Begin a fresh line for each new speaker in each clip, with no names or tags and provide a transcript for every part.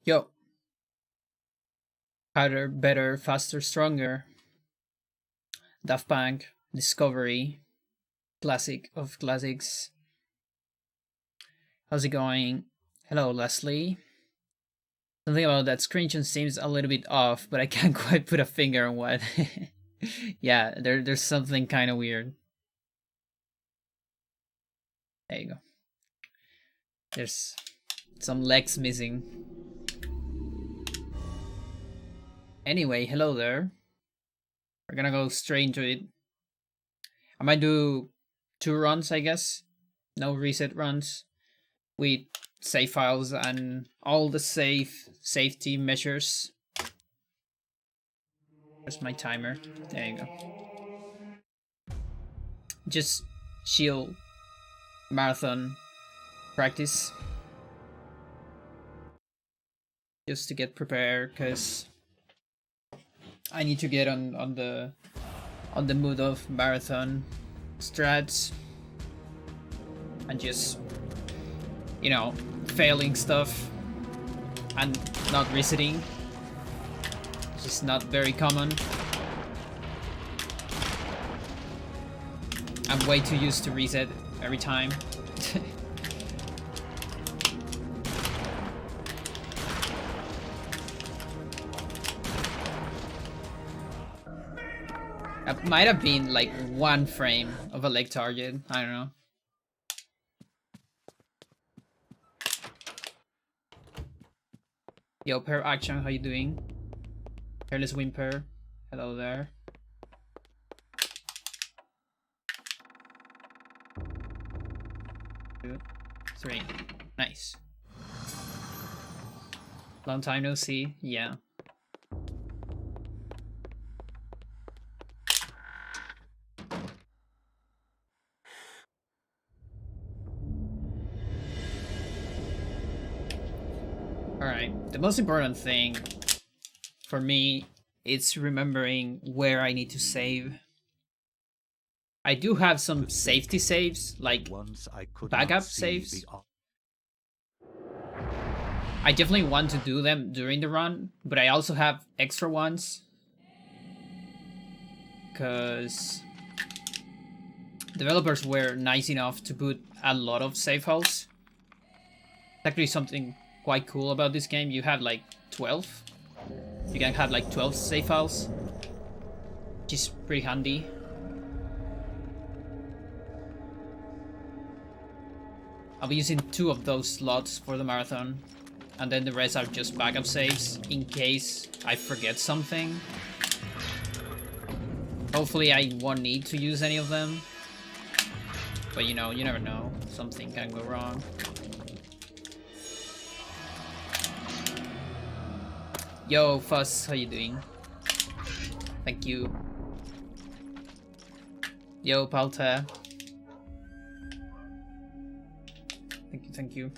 Yo, harder, better, faster, stronger. Daft Punk, Discovery, classic of classics. How's it going? Hello, Leslie. Something about that screenshot seems a little bit off, but I can't quite put a finger on what. Yeah, there's something kind of weird. There you go. There's some legs missing. Anyway, hello there. We're gonna go straight into it. I might do 2 runs, I guess. No reset runs with save files and all the safety measures. There's my timer. There you go. Just chill marathon practice. Just to get prepared, because I need to get on the mood of marathon strats and just, you know, failing stuff and not resetting. It's just not very common. I'm way too used to reset every time. That might have been like 1 frame of a leg target. I don't know. Yo, Pair Action, how you doing? Careless Whimper, hello there. Two, 3, nice. Long time no see, yeah. Alright, the most important thing for me is remembering where I need to save. I do have some safety saves, like backup saves. I definitely want to do them during the run, but I also have extra ones. Because developers were nice enough to put a lot of save files. It's actually something quite cool about this game. You have like 12. You can have like 12 save files, which is pretty handy. I'll be using 2 of those slots for the marathon, and then the rest are just backup saves in case I forget something. Hopefully I won't need to use any of them, but you know, you never know. Something can go wrong. Yo, Fuss, how you doing? Thank you. Yo, Palta. Thank you, thank you.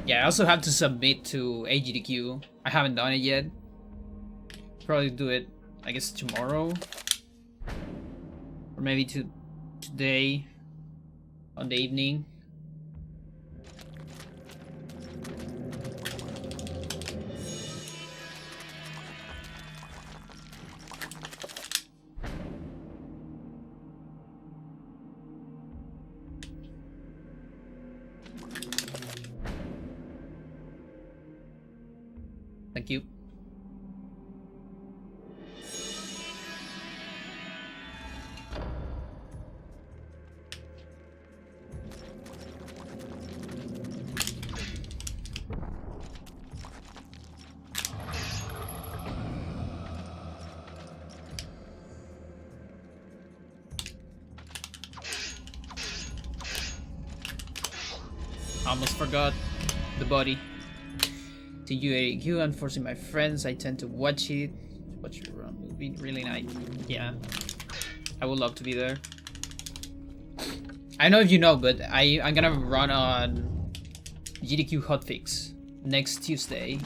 Yeah, I also have to submit to GDQ. I haven't done it yet. Probably do it, I guess, tomorrow. Or maybe today on the evening. Thank you. Almost forgot the body. To GDQ, unfortunately, my friends, I tend to watch it. Watch your run would be really nice. Yeah, I would love to be there. I don't know if you know, but I'm gonna run on GDQ hotfix next Tuesday,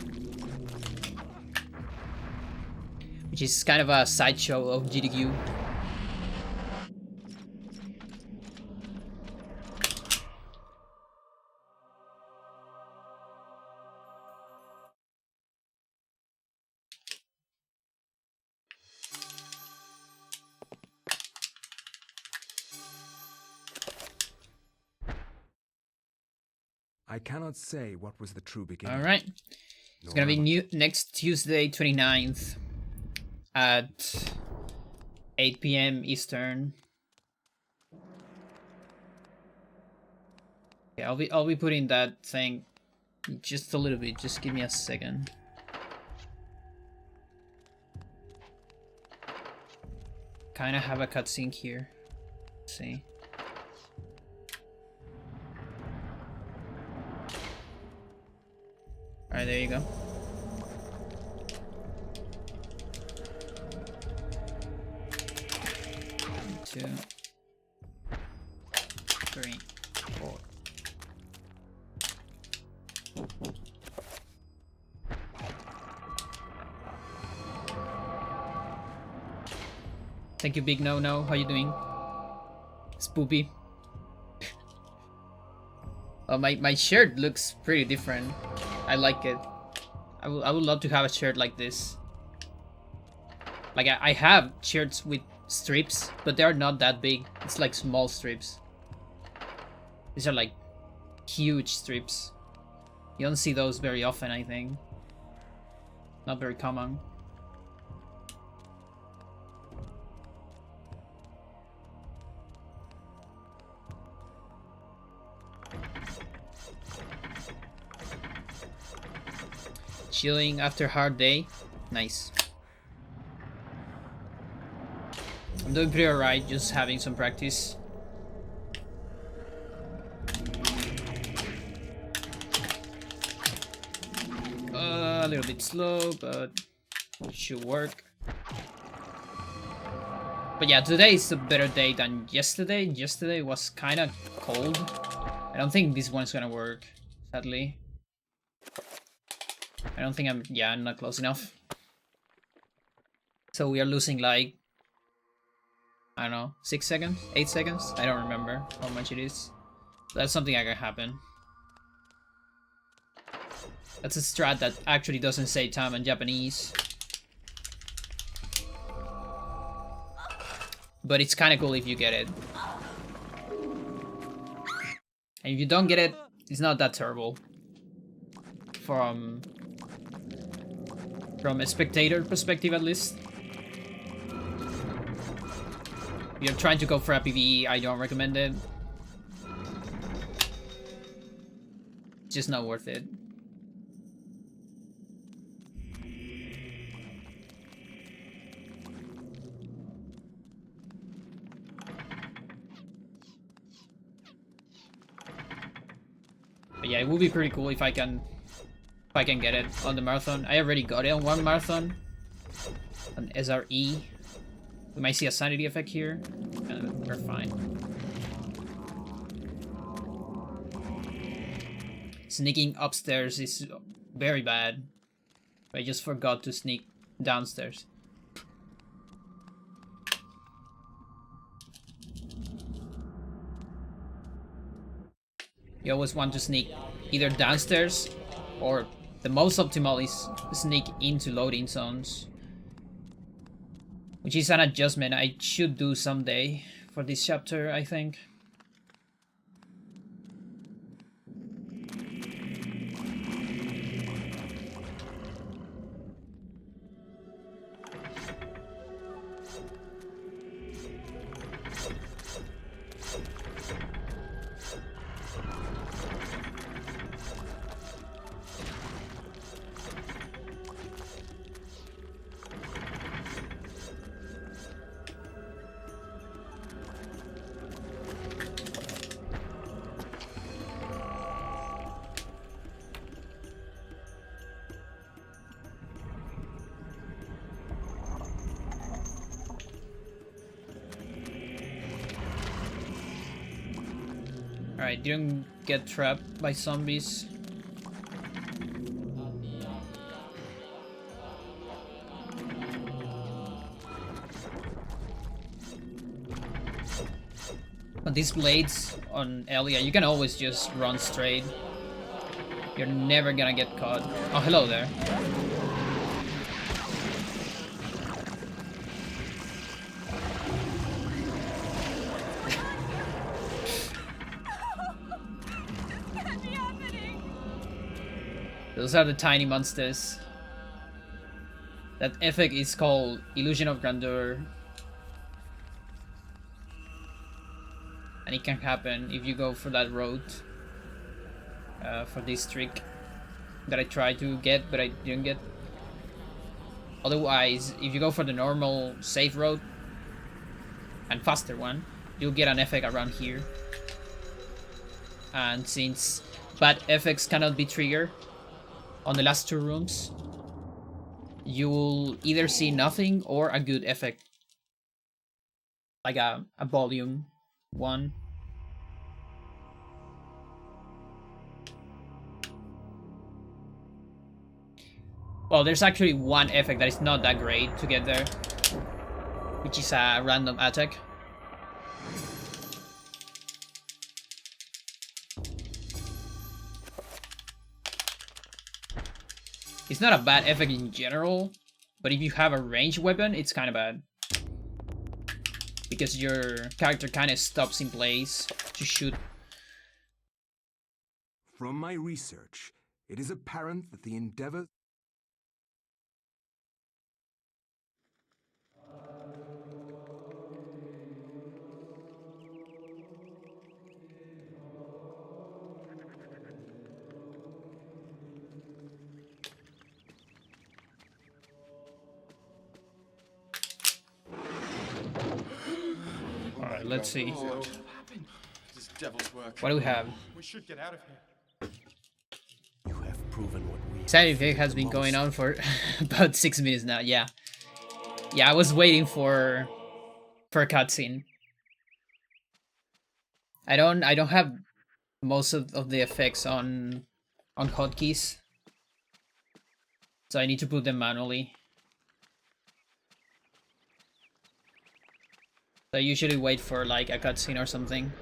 which is kind of a sideshow of GDQ.
I cannot say what was the true beginning.
Alright. It's gonna be next Tuesday, 29th at 8 p.m. Eastern. Yeah, I'll be putting that thing just a little bit. Just give me a second. Kind of have a cutscene here. Let's see. Alright, there you go. Two, three, four. Thank you, Big No No. How you doing? Spoopy. Oh, my shirt looks pretty different. I like it. I would love to have a shirt like this. Like I have shirts with strips, but they are not that big. It's like small strips. These are like huge strips. You don't see those very often, I think. Not very common. Chilling after a hard day. Nice. I'm doing pretty alright, just having some practice. A little bit slow, but it should work. But yeah, today is a better day than yesterday. Yesterday was kind of cold. I don't think this one's gonna work, sadly. I don't think I'm not close enough. So we are losing like, I don't know, 6 seconds? 8 seconds? I don't remember how much it is. That's something that can happen. That's a strat that actually doesn't say time in Japanese. But it's kind of cool if you get it. And if you don't get it, it's not that terrible. From a spectator perspective, at least. If you're trying to go for a PvE, I don't recommend it. It's just not worth it. But yeah, it would be pretty cool if I can get it on the marathon. I already got it on one marathon. An SRE. We might see a sanity effect here. And we're fine. Sneaking upstairs is very bad. I just forgot to sneak downstairs. You always want to sneak either downstairs, or the most optimal is sneak into loading zones. Which is an adjustment I should do someday for this chapter, I think. Alright, didn't get trapped by zombies. But these blades on Elia, you can always just run straight. You're never gonna get caught. Oh, hello there. Those are the tiny monsters. That effect is called Illusion of Grandeur. And it can happen if you go for that road. For this trick that I tried to get, but I didn't get. Otherwise, if you go for the normal safe road and faster one, you'll get an effect around here. And since bad effects cannot be triggered on the last two rooms, you will either see nothing or a good effect. Like a volume one. Well, there's actually one effect that is not that great to get there, which is a random attack. It's not a bad effect in general, but if you have a ranged weapon, it's kind of bad. Because your character kind of stops in place to shoot.
From my research, it is apparent that the endeavor...
Alright, let's see.
This devil's work.
What do we have?
We should get out of here.
You have proven what we...
Side effect has been going on for about 6 minutes now. Yeah, I was waiting for a cutscene. I don't have most of the effects on hotkeys, so I need to put them manually. So I usually wait for like a cutscene or something.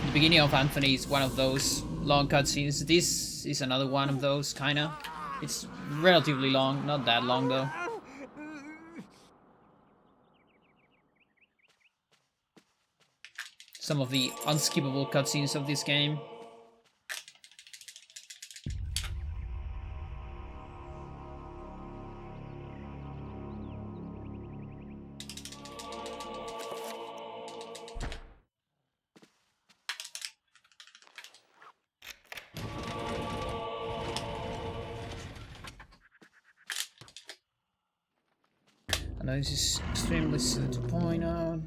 The beginning of Anthony is one of those long cutscenes. This is another one of those, kinda. It's relatively long, not that long though. Some of the unskippable cutscenes of this game. I know this is extremely silly to point out.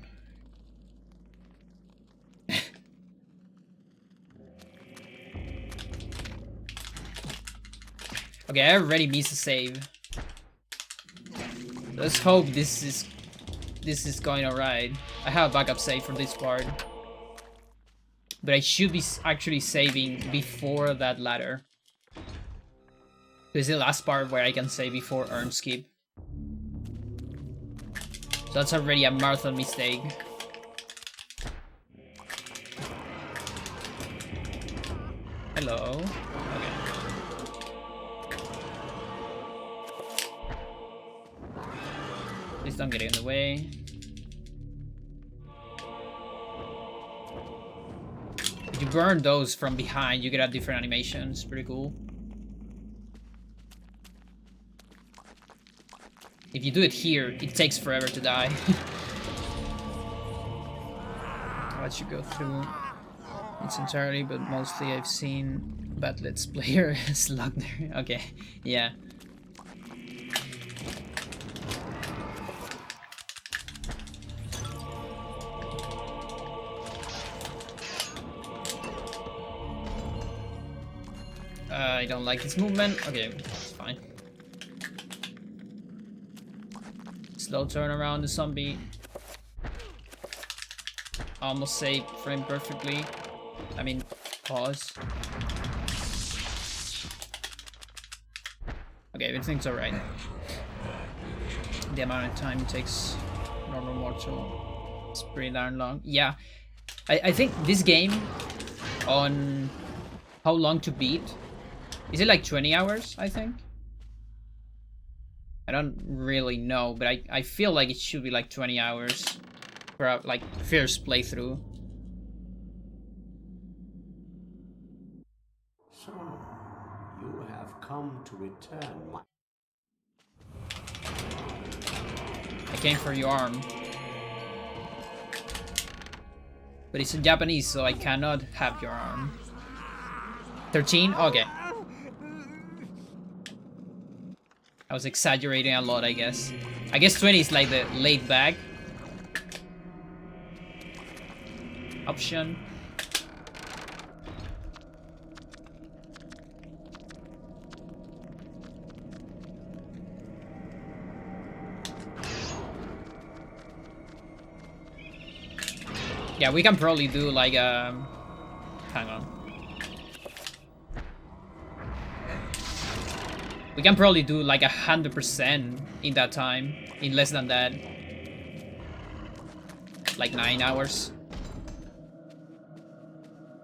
Okay, I already missed a save. Let's hope this is going alright. I have a backup save for this part, but I should be actually saving before that ladder. This is the last part where I can save before earn skip. So that's already a marathon mistake. Hello. Okay. Please don't get in the way. If you burn those from behind, you get a different animation. It's pretty cool. If you do it here, it takes forever to die. I'll let you go through its entirety, but mostly I've seen bad Let's Player slug there. Okay, yeah. I don't like its movement. Okay, it's fine. Slow turn around the zombie. Almost saved frame perfectly. I mean, pause. Okay, everything's alright. The amount of time it takes normal mortal is pretty darn long. Yeah, I think this game on how long to beat, is it like 20 hours, I think? I don't really know, but I feel like it should be like 20 hours for a, like, first playthrough.
So, you have come to return my...
I came for your arm. But it's in Japanese, so I cannot have your arm. 13? Okay. I was exaggerating a lot, I guess. I guess 20 is like the laid back option. Yeah, we can probably do like hang on. We can probably do like 100% in that time, in less than that. Like 9 hours.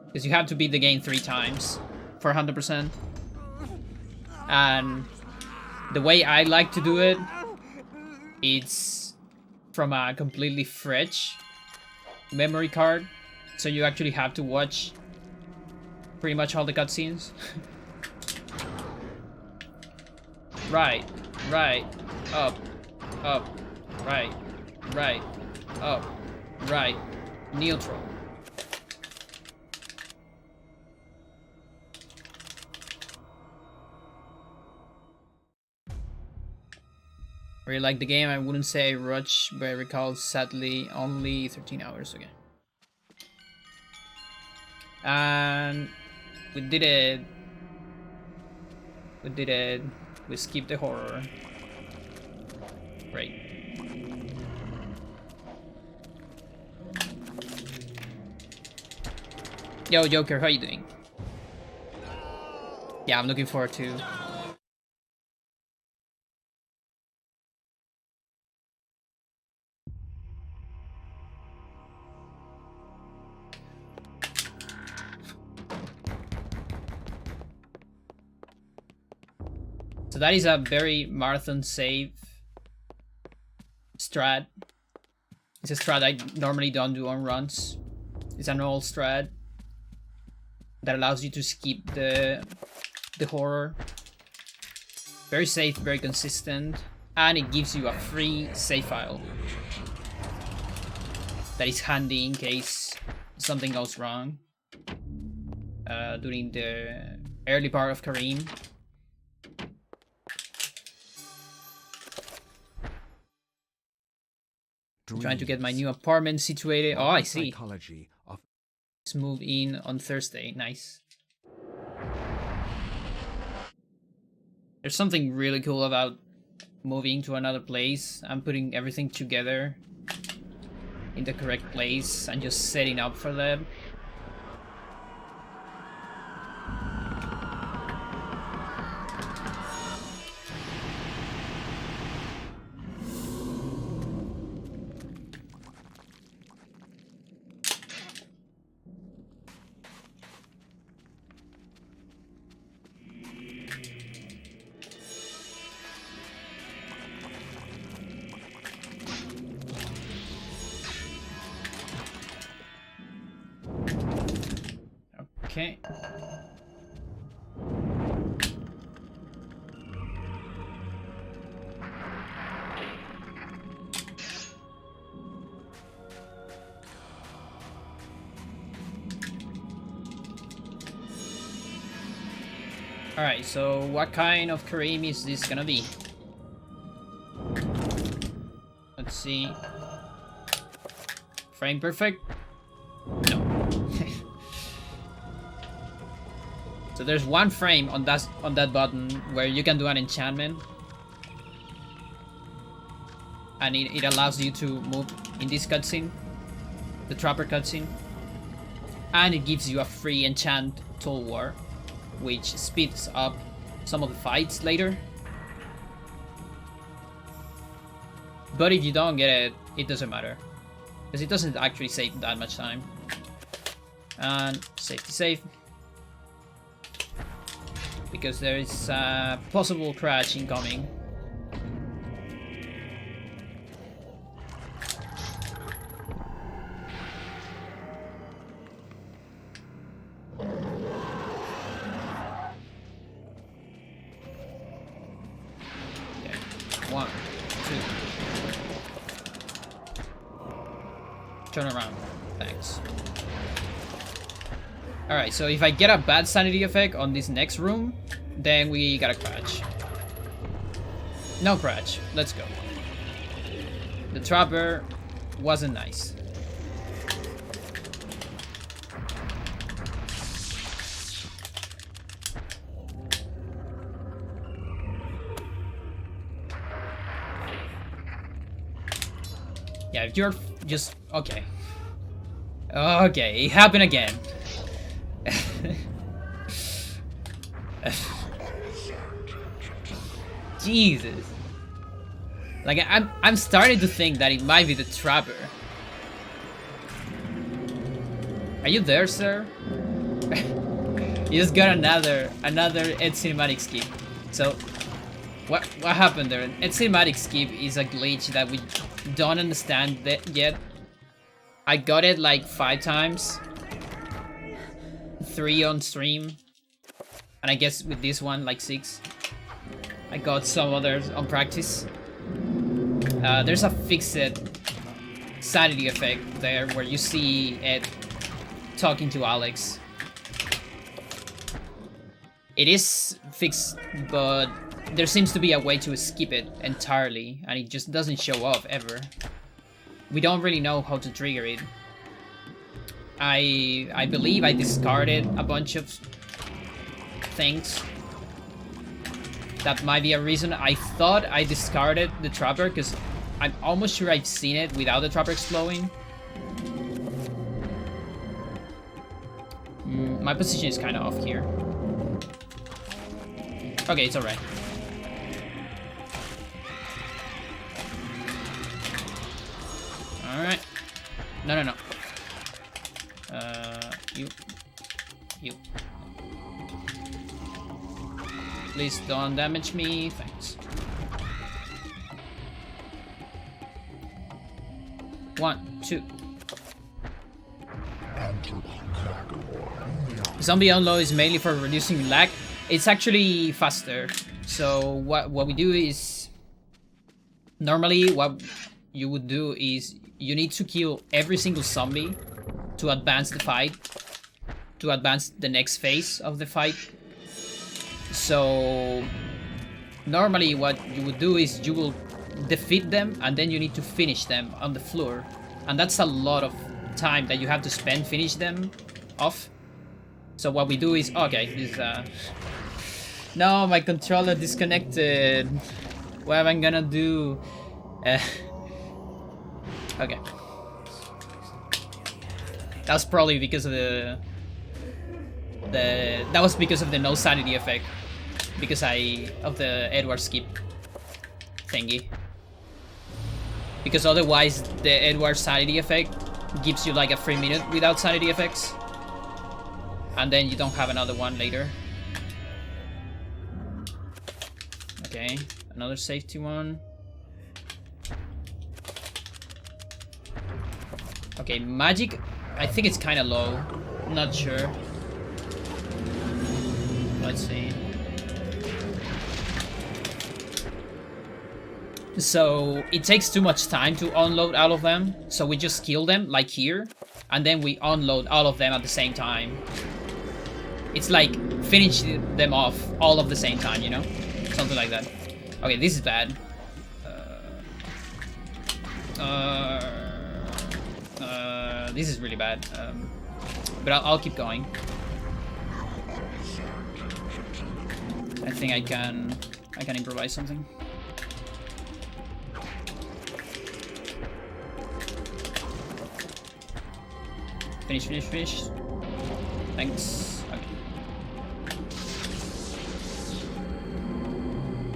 Because you have to beat the game 3 times for 100%. And the way I like to do it, it's from a completely fresh memory card, so you actually have to watch pretty much all the cutscenes. Right, up, right, up, right, neutral. Really like the game. I wouldn't say rush, but I recall sadly only 13 hours. Okay. And we did it. We did it. We skipped the horror. Great. Yo, Joker, how you doing? Yeah, I'm looking forward to. So that is a very marathon safe strat. It's a strat I normally don't do on runs. It's an old strat that allows you to skip the horror. Very safe, very consistent, and it gives you a free save file that is handy in case something goes wrong during the early part of Karim. I'm trying to get my new apartment situated. Oh, I see. Let's move in on Thursday. Nice. There's something really cool about moving to another place and putting everything together in the correct place and just setting up for them. Okay. Alright, so what kind of Karim is this gonna be? Let's see. Frame perfect? No. So there's one frame on that button where you can do an enchantment, and it allows you to move in this cutscene, the Trapper cutscene, and it gives you a free enchant Tool War, which speeds up some of the fights later. But if you don't get it, it doesn't matter, because it doesn't actually save that much time. And safety save, because there is a possible crash incoming. Turn around. Thanks. Alright, so if I get a bad sanity effect on this next room, then we gotta crash. No crash. Let's go. The trapper wasn't nice. Yeah, if you're just... Okay. Okay, it happened again. Jesus. Like, I'm starting to think that it might be the trapper. Are you there, sir? You just got another Ed Cinematic skip. So, what happened there? Ed Cinematic skip is a glitch that we don't understand yet. I got it like 5 times. 3 on stream. And I guess with this one, like 6. I got some others on practice. There's a fixed sanity effect there where you see Ed talking to Alex. It is fixed, but there seems to be a way to skip it entirely, and it just doesn't show up ever. We don't really know how to trigger it. I believe I discarded a bunch of things. That might be a reason. I thought I discarded the trapper because I'm almost sure I've seen it without the trapper exploding. My position is kind of off here. Okay, it's alright. Alright. No. You. Please don't damage me. Thanks. 1, 2. Zombie unload is mainly for reducing lag. It's actually faster. So what we do is, normally what you would do is you need to kill every single zombie to advance the fight, to advance the next phase of the fight. So normally what you would do is you will defeat them and then you need to finish them on the floor, and that's a lot of time that you have to spend finish them off. So what we do is, okay, this no, my controller disconnected. What am I gonna do? Okay, that's probably because of that was because of the no sanity effect, because of the Edward skip thingy. Because otherwise the Edward sanity effect gives you like a free minute without sanity effects, and then you don't have another one later. Okay, another safety one. Okay, magic, I think it's kind of low. Not sure. Let's see. So it takes too much time to unload all of them, so we just kill them like here, and then we unload all of them at the same time. It's like finish them off all of the same time, you know? Something like that. Okay, this is bad. This is really bad. But I'll keep going. I think I can improvise something. Finish. Thanks.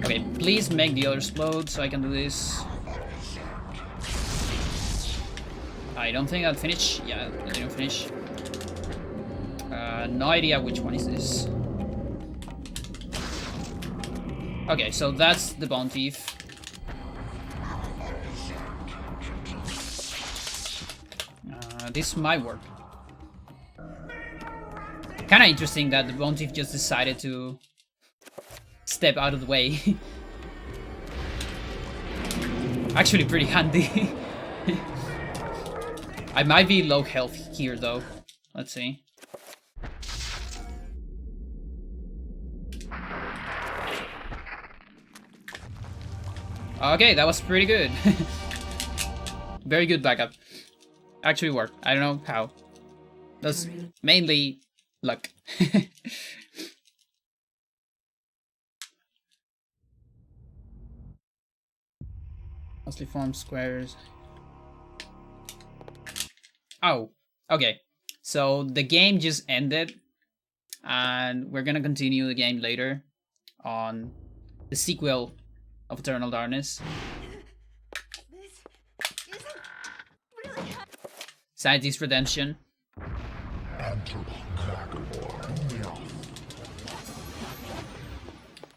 Okay, please make the others explode so I can do this. I don't think I'll finish. Yeah, I didn't finish. No idea which one is this. Okay, so that's the bone thief. This might work. Kinda interesting that the bone thief just decided to step out of the way. Actually pretty handy. I might be low health here though. Let's see. Okay, that was pretty good. Very good backup. Actually worked. I don't know how. That's mainly luck. Mostly form squares. Oh, okay. So the game just ended, and we're gonna continue the game later on the sequel of Eternal Darkness. Scientist Redemption.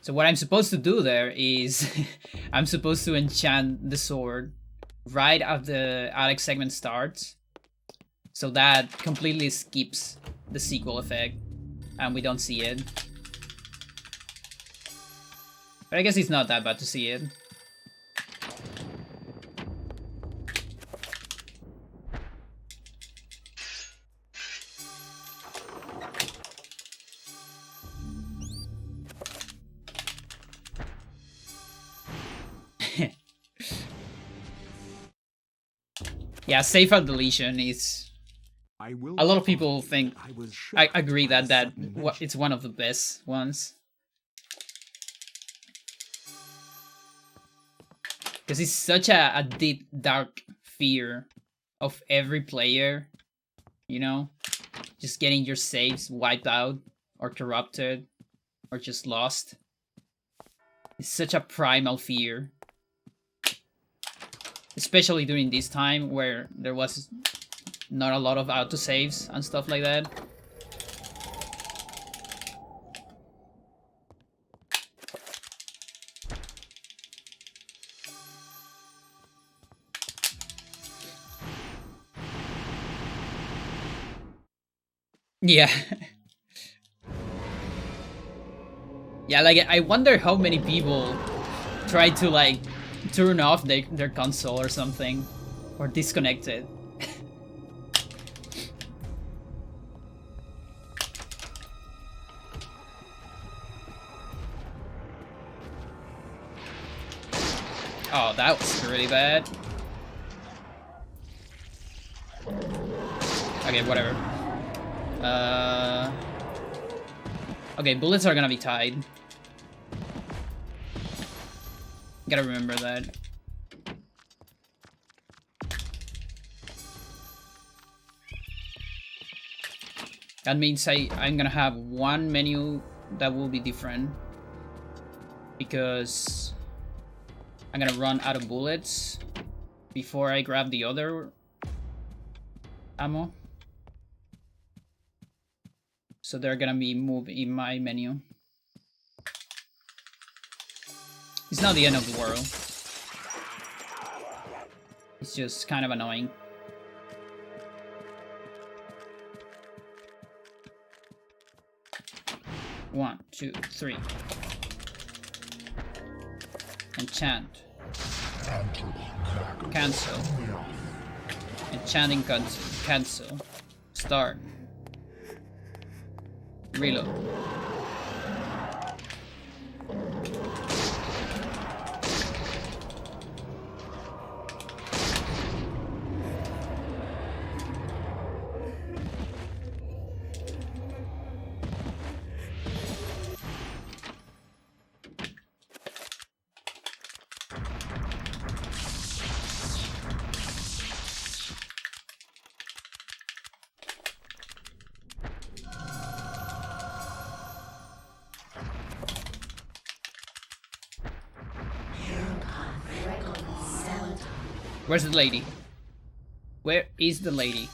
So what I'm supposed to do there is I'm supposed to enchant the sword right after the Alex segment starts, so that completely skips the sequel effect and we don't see it. But I guess it's not that bad to see it. Yeah, safe out deletion is... A lot of people think... I agree that it's one of the best ones. Because it's such a deep, dark fear of every player, you know? Just getting your saves wiped out, or corrupted, or just lost. It's such a primal fear. Especially during this time where there was not a lot of autosaves and stuff like that. Yeah. Yeah, like, I wonder how many people try to, like, turn off their console or something. Or disconnect it. Oh, that was really bad. Okay, whatever. Okay, bullets are gonna be tied. Gotta remember that. That means I'm gonna have one menu that will be different. Because I'm gonna run out of bullets before I grab the other ammo. So they're gonna be moved in my menu. It's not the end of the world. It's just kind of annoying. One, two, three. Enchant. Cancel. Enchanting cancel. Start. Reload. Where's the lady? Where is the lady?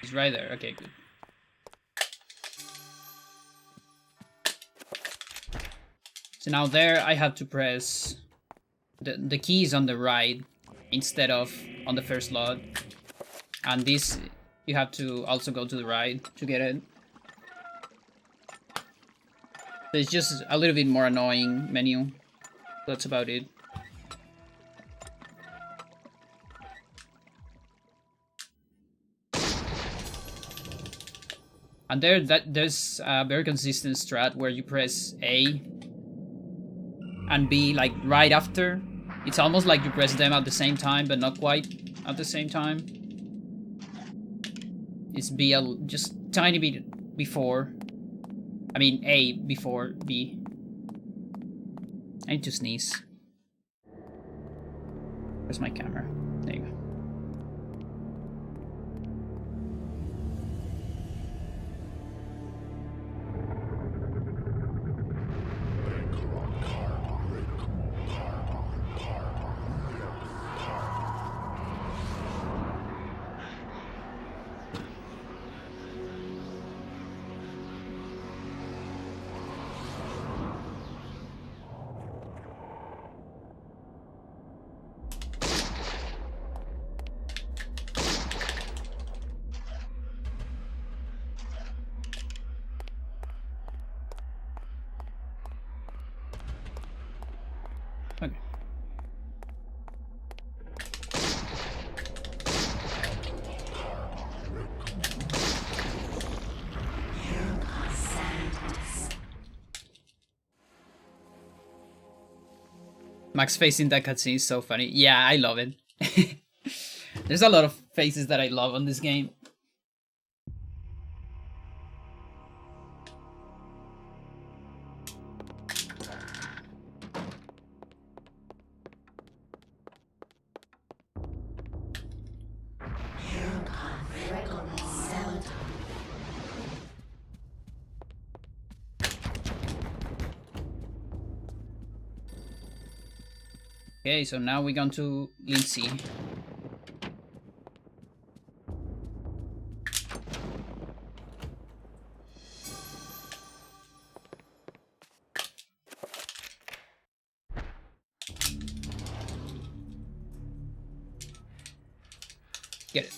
She's right there. Okay, good. So now there I have to press the keys on the right instead of on the first slot. And this, you have to also go to the right to get it. So it's just a little bit more annoying menu. That's about it. And there's a very consistent strat where you press A and B like right after. It's almost like you press them at the same time, but not quite at the same time. It's B just tiny bit before. I mean A before B. I need to sneeze. Where's my camera? There you go. Okay. Max face in that cutscene is so funny. Yeah, I love it. There's a lot of faces that I love on this game. Okay, so now we're going to Lindsay. Get it.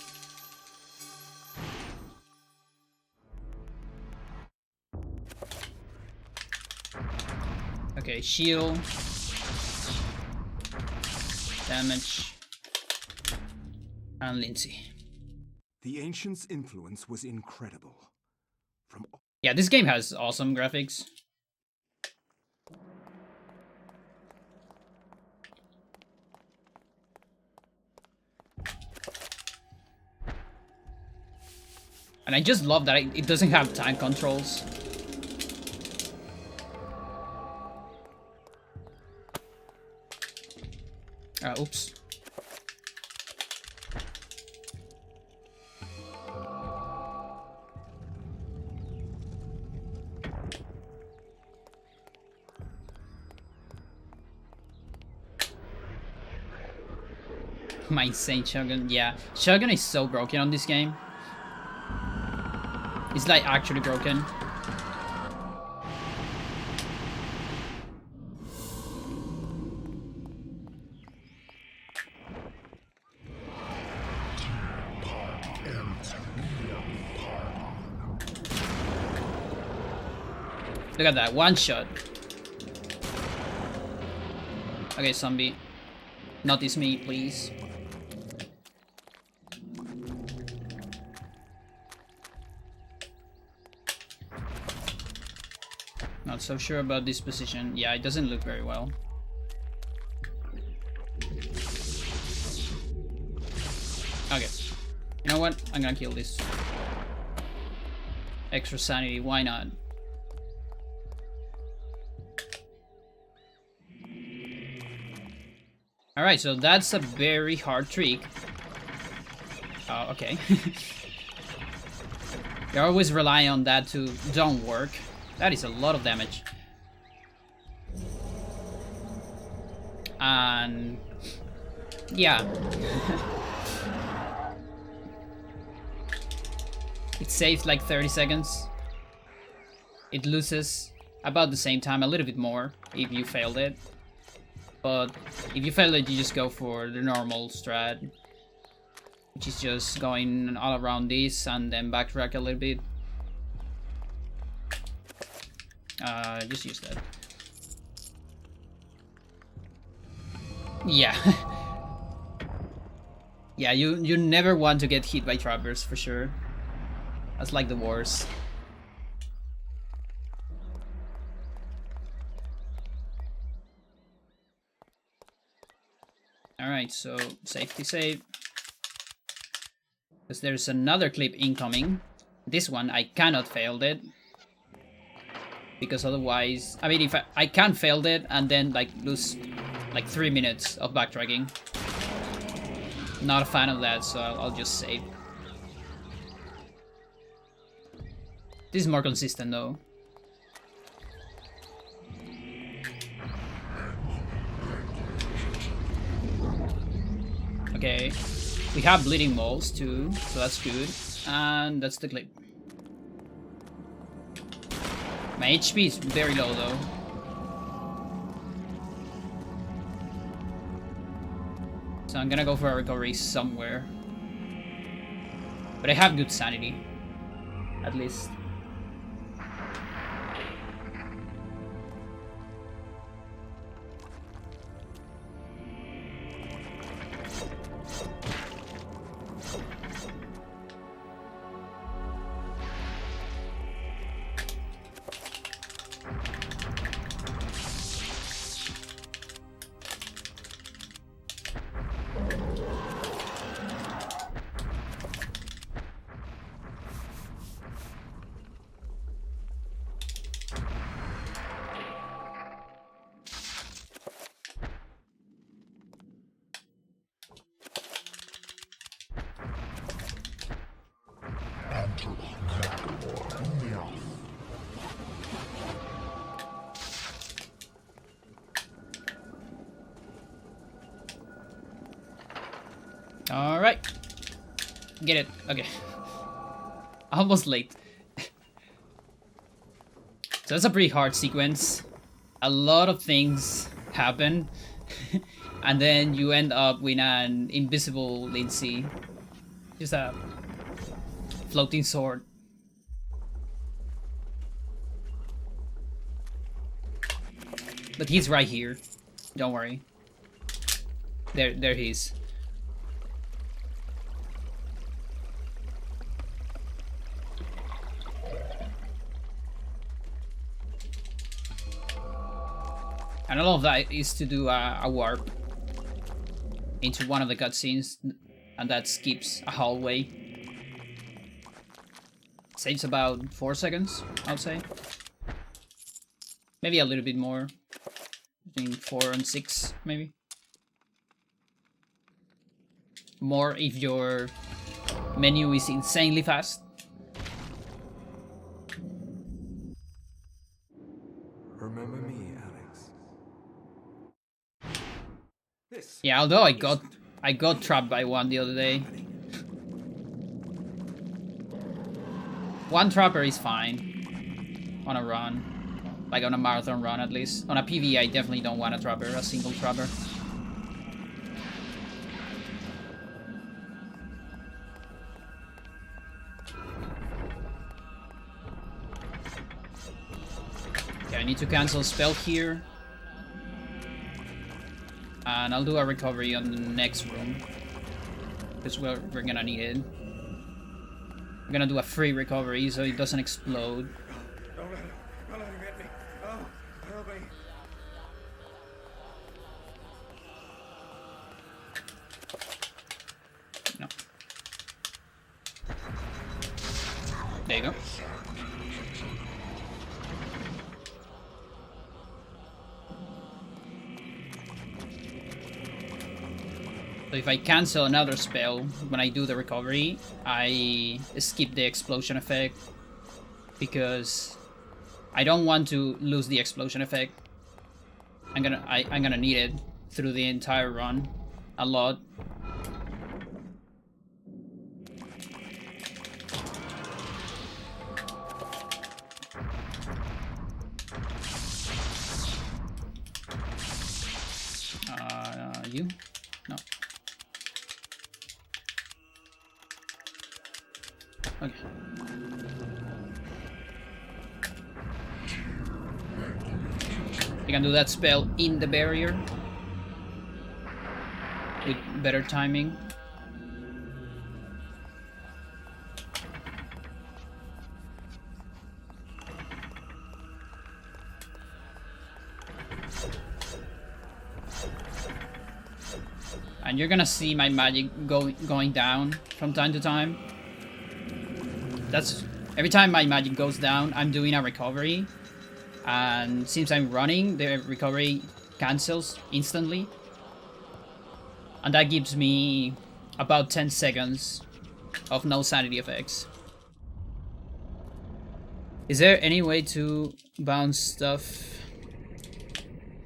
Okay, shield. Damage. And Lindsay.
The ancients' influence was incredible.
Yeah, this game has awesome graphics. And I just love that it doesn't have time controls. Oops. My insane shotgun. Yeah, shotgun is so broken on this game. It's like actually broken. Look at that, one shot. Okay, zombie. Notice me, please. Not so sure about this position. Yeah, it doesn't look very well. Okay. You know what? I'm gonna kill this. Extra sanity, why not? Alright, so that's a very hard trick. Oh, okay. You're always relying on that to don't work. That is a lot of damage. And yeah. It saves like 30 seconds. It loses about the same time, a little bit more if you failed it. But if you fail it, you just go for the normal strat, which is just going all around this and then backtrack a little bit. Just use that. Yeah. Yeah, you never want to get hit by trappers for sure. That's like the worst. Alright, so safety save. Because there's another clip incoming. This one, I cannot fail it. Because otherwise... I mean, if I can't fail it and then like lose like 3 minutes of backtracking. Not a fan of that, so I'll just save. This is more consistent though. Okay, we have bleeding moles too, so that's good. And that's the clip. My HP is very low though. So I'm gonna go for a recovery somewhere. But I have good sanity. At least. Alright. Get it. Okay. Almost late. So that's a pretty hard sequence. A lot of things happen. And then you end up with an invisible Lindsay. Just a floating sword. But he's right here. Don't worry. There he is. And all of that is to do a warp into one of the cutscenes, and that skips a hallway. Saves about 4 seconds, I'd say. Maybe a little bit more. Between 4 and 6, maybe. More if your menu is insanely fast.
Remember me, Alex.
Yeah, although I got trapped by one the other day. One trapper is fine on a run, like on a marathon run at least. On a PV, I definitely don't want a trapper, a single trapper. Okay, I need to cancel spell here. And I'll do a recovery on the next room. Because we're gonna need it. I'm gonna do a free recovery so it doesn't explode.
Don't let him hit me. Oh, help me.
No. There you go. So if I cancel another spell when I do the recovery, I skip the explosion effect because I don't want to lose the explosion effect. I'm gonna need it through the entire run a lot. You? No. Okay. You can do that spell in the barrier with better timing. And you're gonna see my magic going down from time to time. That's every time my magic goes down, I'm doing a recovery. And since I'm running, the recovery cancels instantly. And that gives me about 10 seconds of no sanity effects. Is there any way to bounce stuff?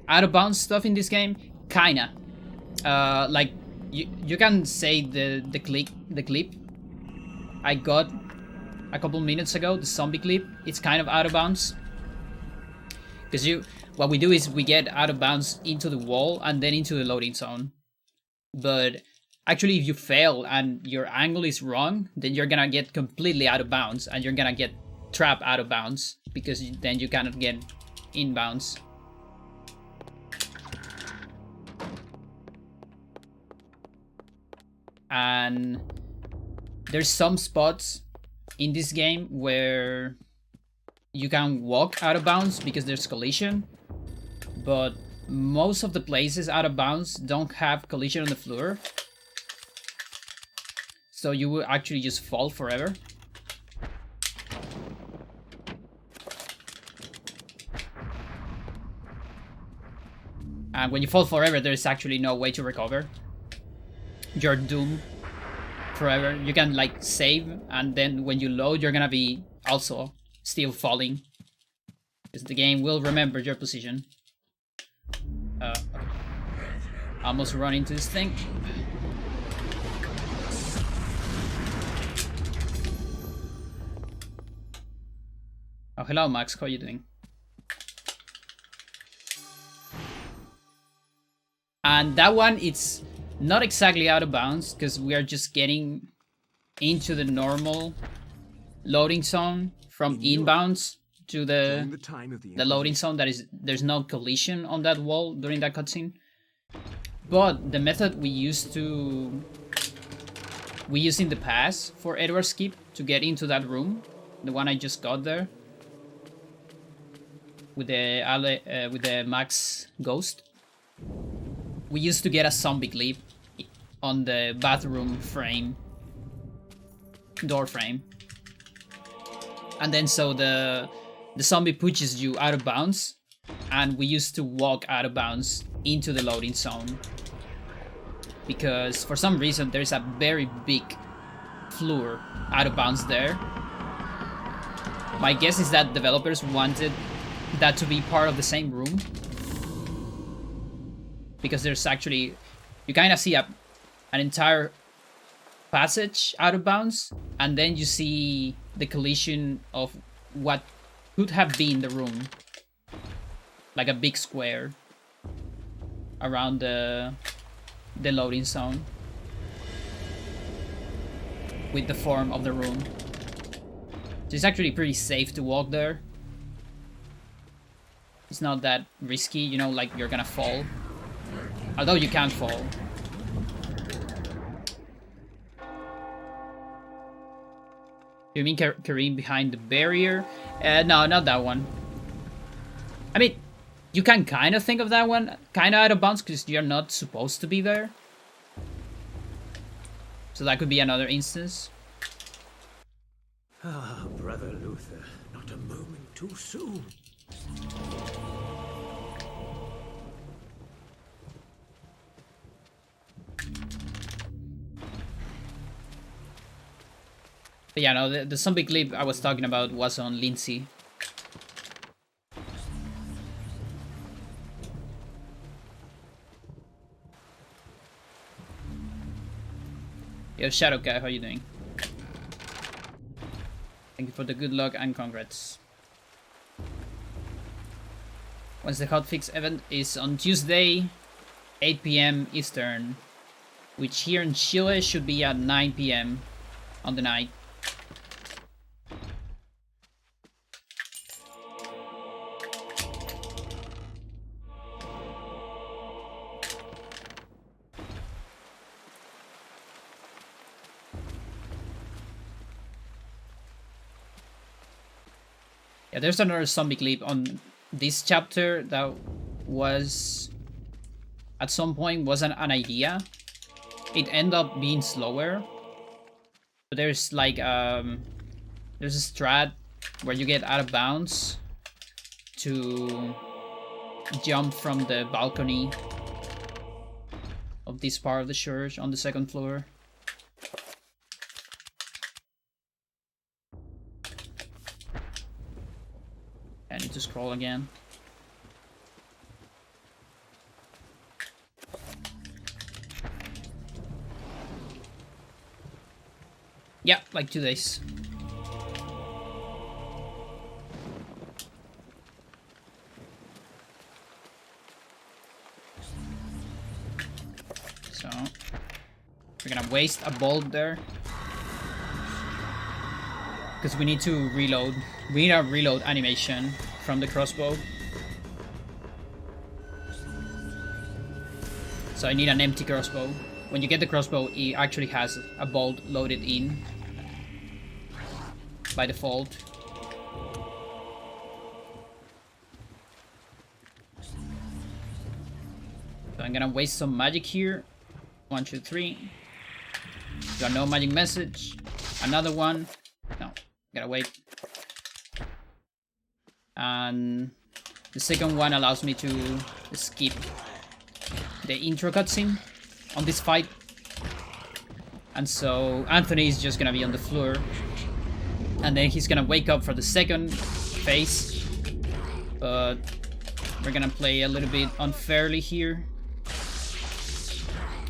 Out of bounds stuff in this game? Kinda. Like you can say the clip I got a couple minutes ago, the zombie clip. It's kind of out of bounds. Because what we do is we get out of bounds into the wall and then into the loading zone. But actually, if you fail and your angle is wrong, then you're gonna get completely out of bounds and you're gonna get trapped out of bounds because then you cannot get inbounds. And there's some spots in this game where you can walk out of bounds because there's collision, but most of the places out of bounds don't have collision on the floor, so you will actually just fall forever. And when you fall forever, there's actually no way to recover. You're doomed forever. You can like save, and then when you load, you're gonna be also still falling, because the game will remember your position. Almost run into this thing. Oh, hello Max, how are you doing? And that one, it's not exactly out of bounds, because we are just getting into the normal loading zone from inbounds to the loading zone. That is, there's no collision on that wall during that cutscene. But the method we used in the past for Edward's skip to get into that room, the one I just got there with the Max ghost, we used to get a zombie clip on the bathroom frame, door frame, and then so the zombie pushes you out of bounds, and we used to walk out of bounds into the loading zone, because for some reason there's a very big floor out of bounds there. My guess is that developers wanted that to be part of the same room, because there's actually, you kind of see an entire passage out of bounds, and then you see the collision of what could have been the room, like a big square around the loading zone with the form of the room. So it's actually pretty safe to walk there. It's not that risky, you know, like you're gonna fall. Although you can fall. You mean Karim behind the barrier? No, not that one. I mean, you can kind of think of that one, kind of out of bounds, because you're not supposed to be there. So that could be another instance.
Ah, Brother Luther, not a moment too soon.
But yeah, no, the zombie clip I was talking about was on Lindsay. Yo, Shadow Guy, how you doing? Thank you for the good luck and congrats. Once the hotfix event is on Tuesday, 8 PM Eastern, which here in Chile should be at 9 PM on the night. Yeah, there's another zombie clip on this chapter that was, at some point, wasn't an idea. it end up being slower. But there's like there's a strat where you get out of bounds to jump from the balcony of this part of the church on the second floor. I need to scroll again. Yeah, like 2 days. So we're gonna waste a bolt there because we need to reload. We need a reload animation from the crossbow. So I need an empty crossbow. When you get the crossbow, it actually has a bolt loaded in by default. So I'm gonna waste some magic here. 1, 2, 3. Got no magic message. Another one. No, gotta wait. And the second one allows me to skip the intro cutscene on this fight. And so Anthony is just gonna be on the floor. And then he's gonna wake up for the second phase. But we're gonna play a little bit unfairly here.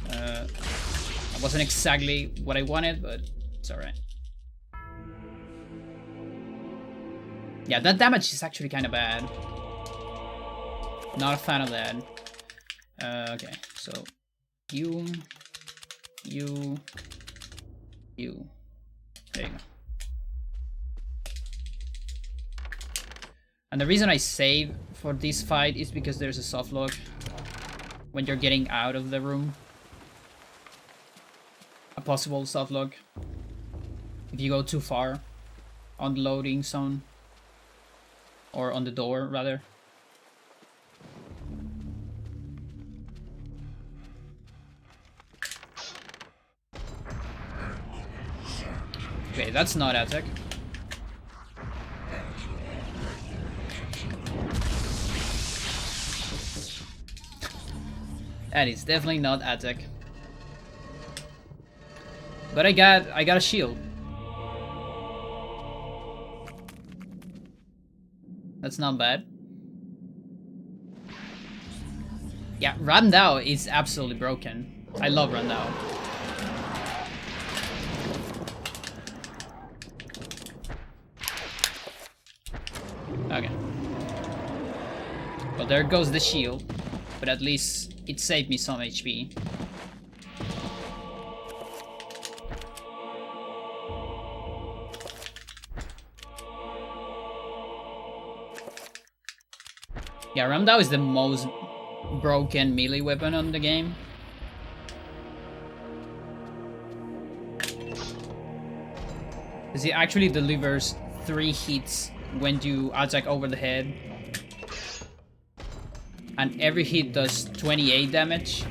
That wasn't exactly what I wanted, but it's alright. Yeah, that damage is actually kind of bad. Not a fan of that. Okay, so you. There you go. And the reason I save for this fight is because there's a soft lock when you're getting out of the room. A possible soft lock if you go too far on the loading zone. Or on the door, rather. Okay, that's not attack. That is definitely not attack. But I got a shield. That's not bad. Yeah, Randao is absolutely broken. I love Randao. Okay. Well, there goes the shield. But at least it saved me some HP. Yeah, Ramdao is the most broken melee weapon on the game. Because it actually delivers 3 hits when you attack over the head. And every hit does 28 damage.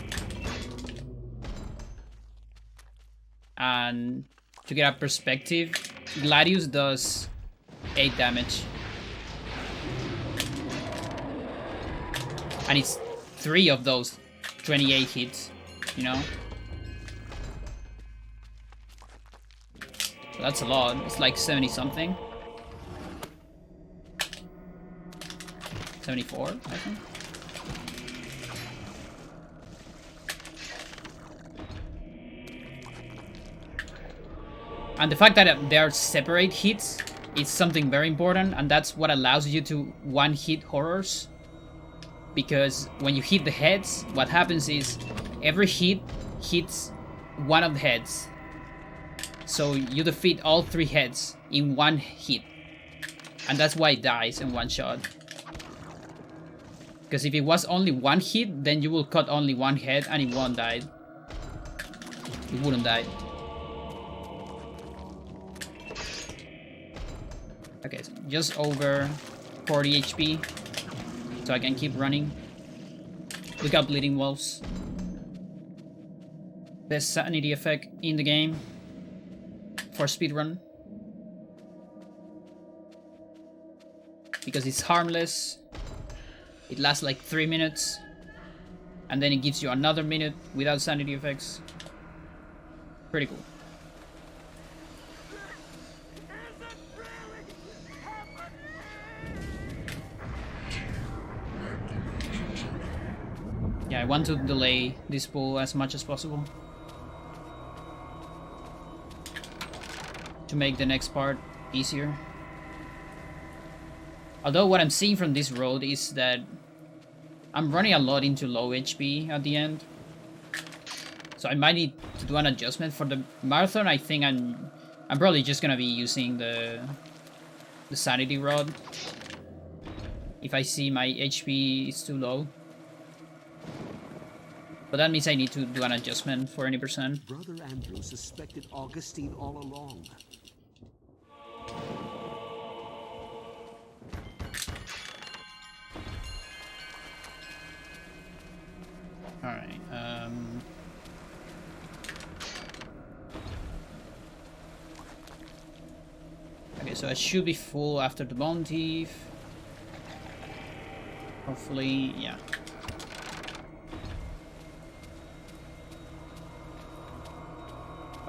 And to get a perspective, Gladius does 8 damage. And it's 3 of those 28 hits, you know? So that's a lot. It's like 70 something. 74, I think. And the fact that they are separate hits is something very important, and that's what allows you to one-hit horrors. Because when you hit the heads, what happens is every hit hits one of the heads. So you defeat all 3 heads in one hit. And that's why it dies in one shot. Because if it was only one hit, then you will cut only one head and it won't die. It wouldn't die. Okay, so just over 40 HP. So I can keep running. We got bleeding wolves. best sanity effect in the game for speedrun. Because it's harmless. It lasts like 3 minutes. And then it gives you another minute without sanity effects. Pretty cool. Yeah, I want to delay this pull as much as possible. To make the next part easier. Although what I'm seeing from this road is that I'm running a lot into low HP at the end. So I might need to do an adjustment for the marathon. I think I'm probably just gonna be using the sanity rod. If I see my HP is too low. But that means I need to do an adjustment for any percent.
Brother Andrew suspected Augustine all along.
Alright, okay, so I should be full after the bone thief. Hopefully, yeah.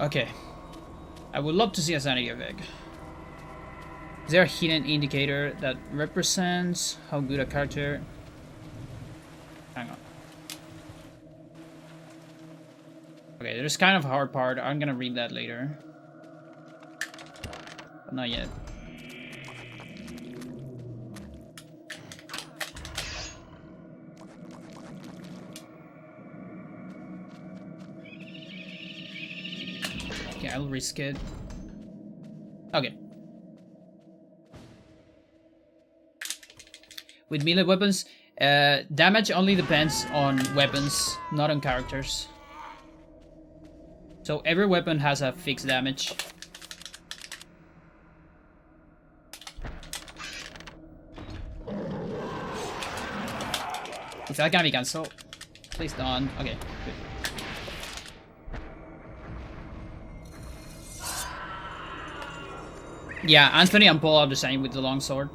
Okay. I would love to see a sanity effect. Is there a hidden indicator that represents how good a character... Hang on. Okay, there's kind of a hard part. I'm gonna read that later. But not yet. Okay, I'll risk it. Okay. With melee weapons, damage only depends on weapons, not on characters. So every weapon has a fixed damage. Is that gonna be cancelled? Please don't. Okay, good. Yeah, Anthony and Paul are the same with the longsword.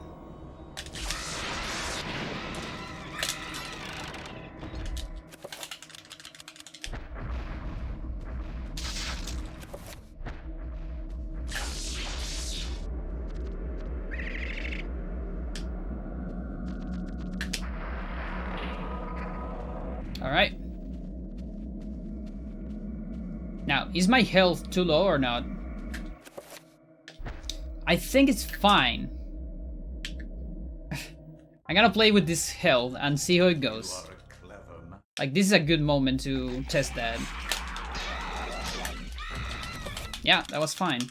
Alright. Now, is my health too low or not? I think it's fine. I'm gonna play with this health and see how it goes. Like, this is a good moment to test that. Yeah, that was fine.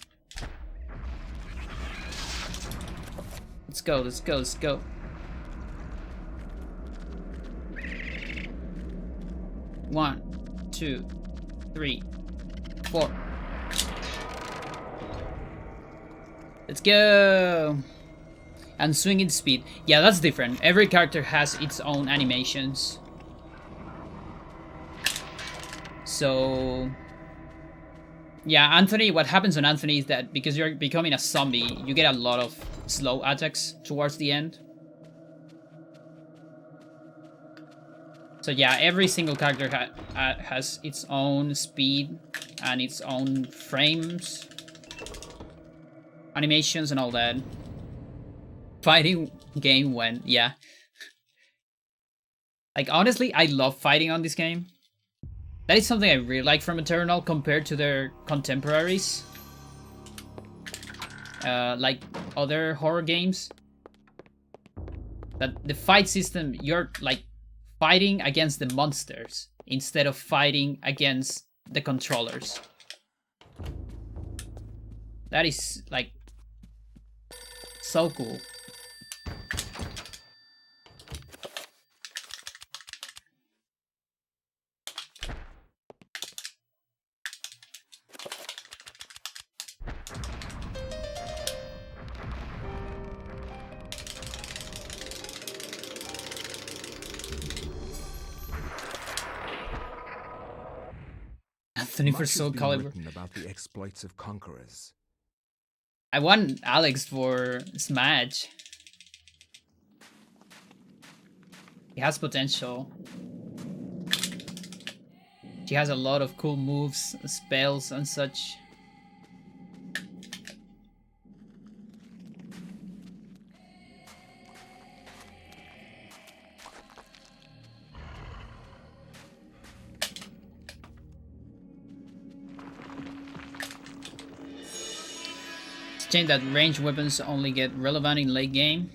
Let's go, let's go, let's go. One, 2, 3, 4. Let's go! And swinging speed. Yeah, that's different. Every character has its own animations. So... yeah, Anthony, what happens on Anthony is that because you're becoming a zombie, you get a lot of slow attacks towards the end. So yeah, every single character has its own speed and its own frames. Animations and all that. Fighting game when, yeah. Like, honestly, I love fighting on this game. That is something I really like from Eternal compared to their contemporaries. Like other horror games. That the fight system, you're like fighting against the monsters instead of fighting against the controllers. That is like so cool. Anthony for
Much has
Soul
been
Calibur.
written about the exploits of conquerors.
I want Alex for Smash. He has potential. She has a lot of cool moves, spells, and such. It's changed that ranged weapons only get relevant in late game.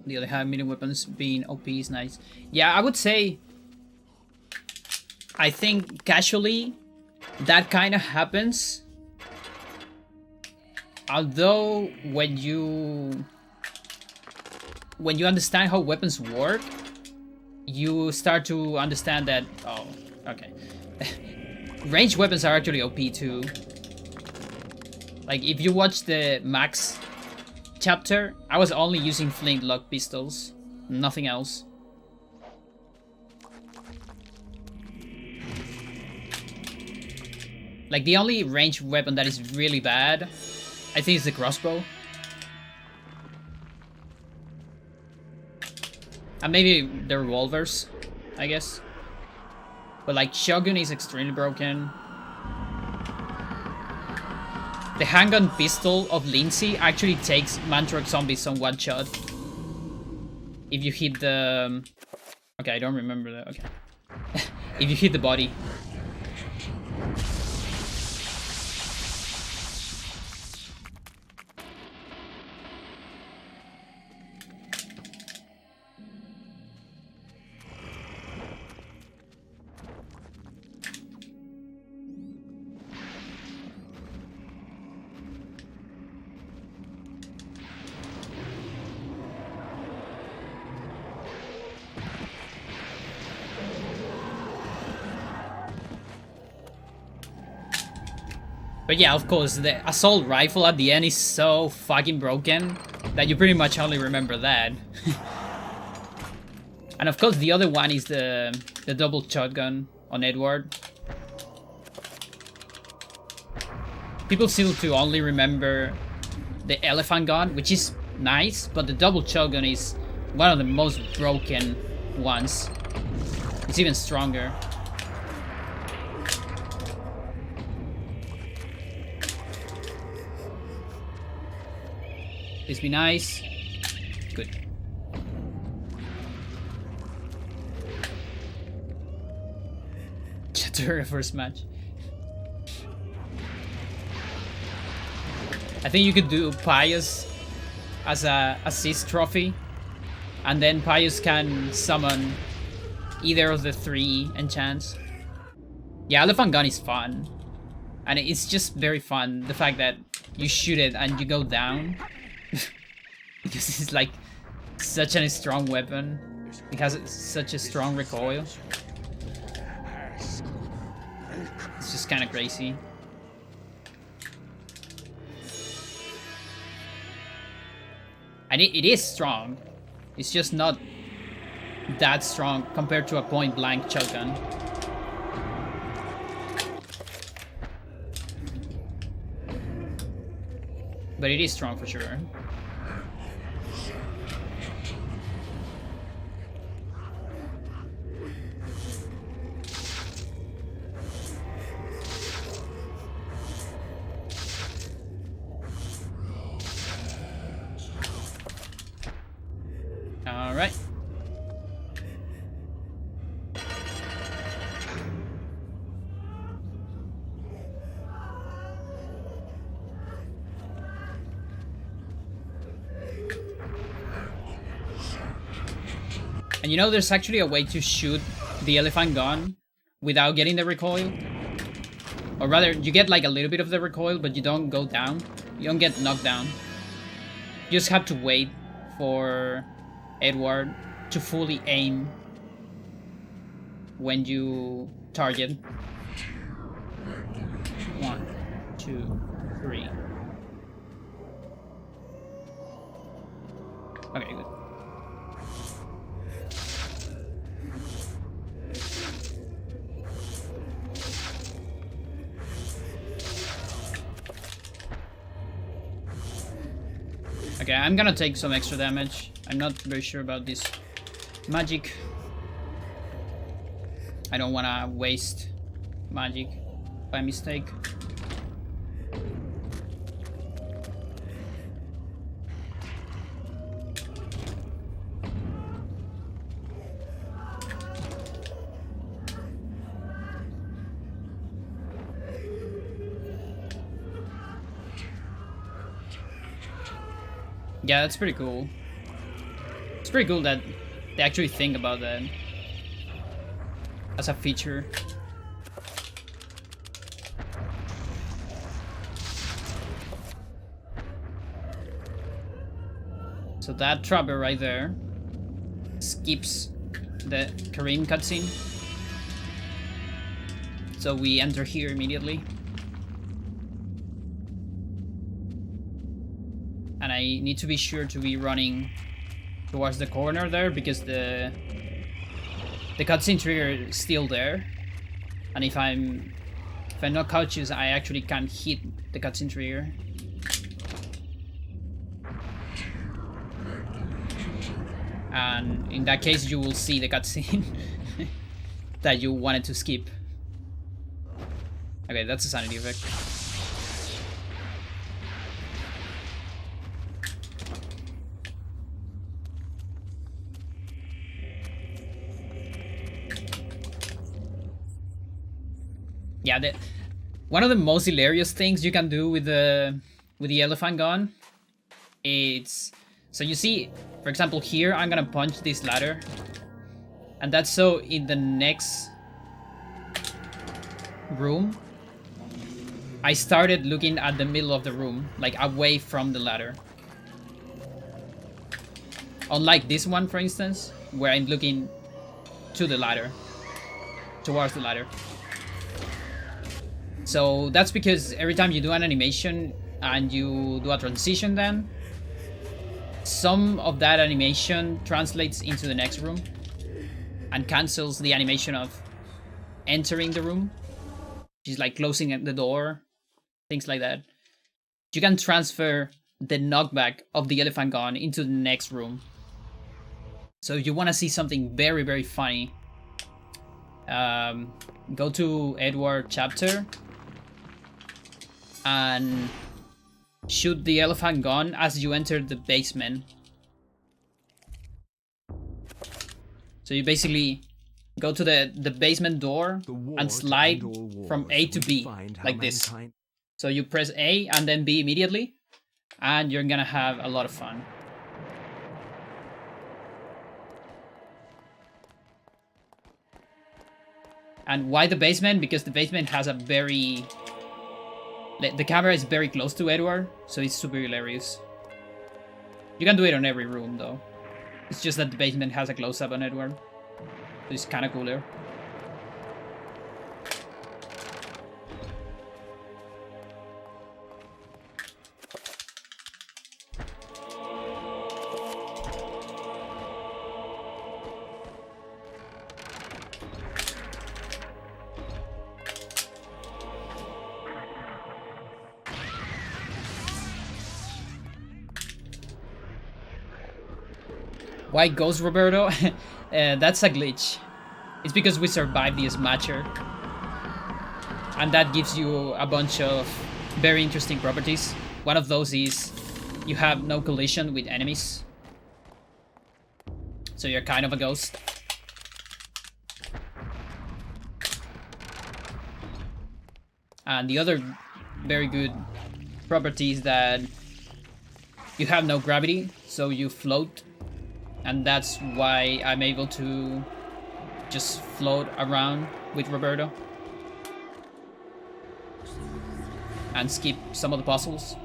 The other half medium weapons being OP is nice. Yeah, I would say, I think casually that kind of happens. Although when you understand how weapons work, you start to understand that, oh, okay. Ranged weapons are actually OP too. Like if you watch the Max chapter, I was only using flintlock pistols, nothing else. Like the only ranged weapon that is really bad, I think, is the crossbow. And maybe the revolvers, I guess. But like shotgun is extremely broken. The handgun pistol of Lindsay actually takes Mantrock zombies on one shot. If you hit the... Okay, I don't remember that. Okay. If you hit the body. But yeah, of course, the assault rifle at the end is so fucking broken that you pretty much only remember that. And of course, the other one is the double shotgun on Edward. People seem to only remember the elephant gun, which is nice, but the double shotgun is one of the most broken ones. It's even stronger. Please be nice. Good. Chatter first match. I think you could do Pius as a assist trophy, and then Pius can summon either of the 3 enchants. Yeah, elephant gun is fun, and it's just very fun the fact that you shoot it and you go down. Because it's like such a strong weapon. It has such a strong recoil. It's just kind of crazy. And it is strong. It's just not that strong compared to a point blank shotgun. But it is strong for sure. All right. And you know, there's actually a way to shoot the elephant gun without getting the recoil. Or rather, you get like a little bit of the recoil, but you don't go down. You don't get knocked down. You just have to wait for Edward to fully aim when you target. 1, 2, 3. Okay, good. Okay, I'm gonna take some extra damage. I'm not very sure about this magic. I don't wanna waste magic by mistake. Yeah, that's pretty cool. It's pretty cool that they actually think about that as a feature. So that trapper right there skips the Karim cutscene. So we enter here immediately. And I need to be sure to be running towards the corner there because the cutscene trigger is still there. And if I'm not cautious, I actually can't hit the cutscene trigger. And in that case, you will see the cutscene that you wanted to skip. Okay, that's a sanity effect. Yeah, one of the most hilarious things you can do with the elephant gun, it's so you see, for example, here I'm gonna punch this ladder, and that's so in the next room I started looking at the middle of the room, like away from the ladder. Unlike this one, for instance, where I'm looking to the ladder, towards the ladder. So that's because every time you do an animation and you do a transition, then some of that animation translates into the next room and cancels the animation of entering the room, which is like closing the door, things like that. You can transfer the knockback of the elephant gun into the next room. So if you want to see something very, very funny, go to Edward chapter and shoot the elephant gun as you enter the basement. So you basically go to the basement door and slide from A to B, like this. So you press A and then B immediately, and you're gonna have a lot of fun. And why the basement? Because the basement has a very... the camera is very close to Edward, so it's super hilarious. You can do it on every room, though. It's just that the basement has a close-up on Edward. So it's kind of cooler. Why Ghost Roberto? That's a glitch. It's because we survived the Smasher. And that gives you a bunch of very interesting properties. One of those is you have no collision with enemies. So you're kind of a ghost. And the other very good property is that you have no gravity, so you float. And that's why I'm able to just float around with Roberto and skip some of the puzzles.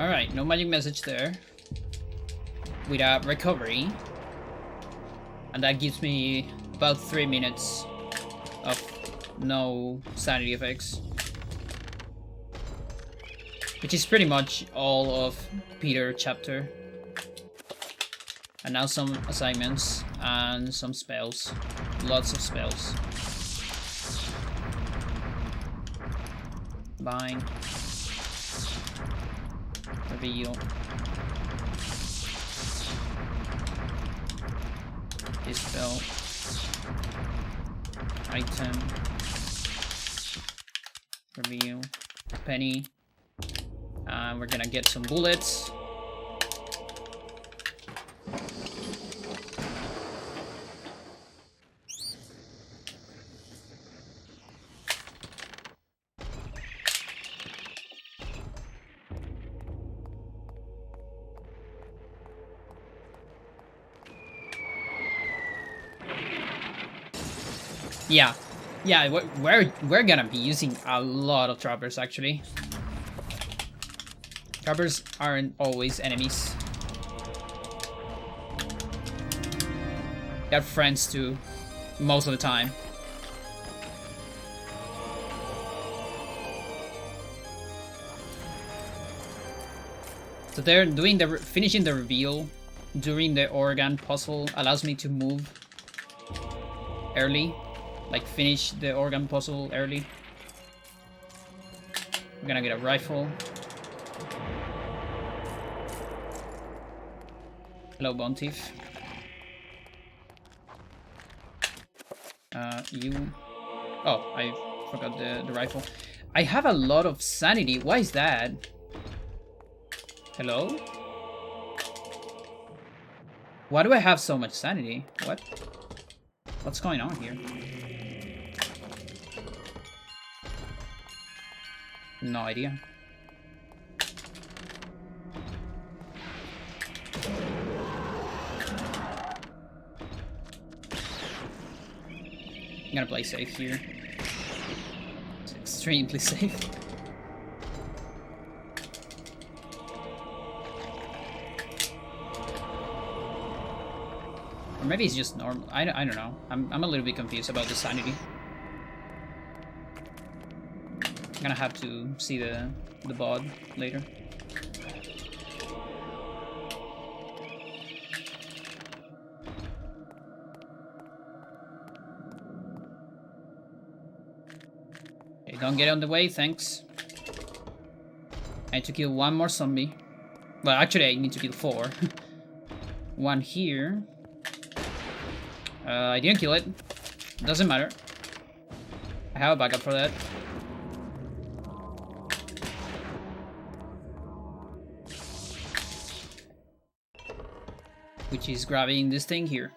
Alright, no magic message there. With a recovery. And that gives me about 3 minutes of no sanity effects. Which is pretty much all of Peter chapter. And now some assignments and some spells. Lots of spells. Bind. Reveal. Dispel. Item. Reveal. Penny. And we're gonna get some bullets. Yeah, we're gonna be using a lot of trappers actually. Trappers aren't always enemies. They're friends too, most of the time. So they're doing finishing the reveal during the organ puzzle allows me to move early. Like finish the organ puzzle early. We're gonna get a rifle. Hello, Bone Thief. You. Oh, I forgot the rifle. I have a lot of sanity. Why is that? Hello? Why do I have so much sanity? What? What's going on here? No idea. I'm gonna play safe here. It's extremely safe. Or maybe it's just normal. I don't know. I'm a little bit confused about the sanity. I'm gonna have to see the bod later. Okay, don't get on the way, thanks. I need to kill one more zombie. Well, actually, I need to kill 4. One here. I didn't kill it. Doesn't matter. I have a backup for that. Which is grabbing this thing here.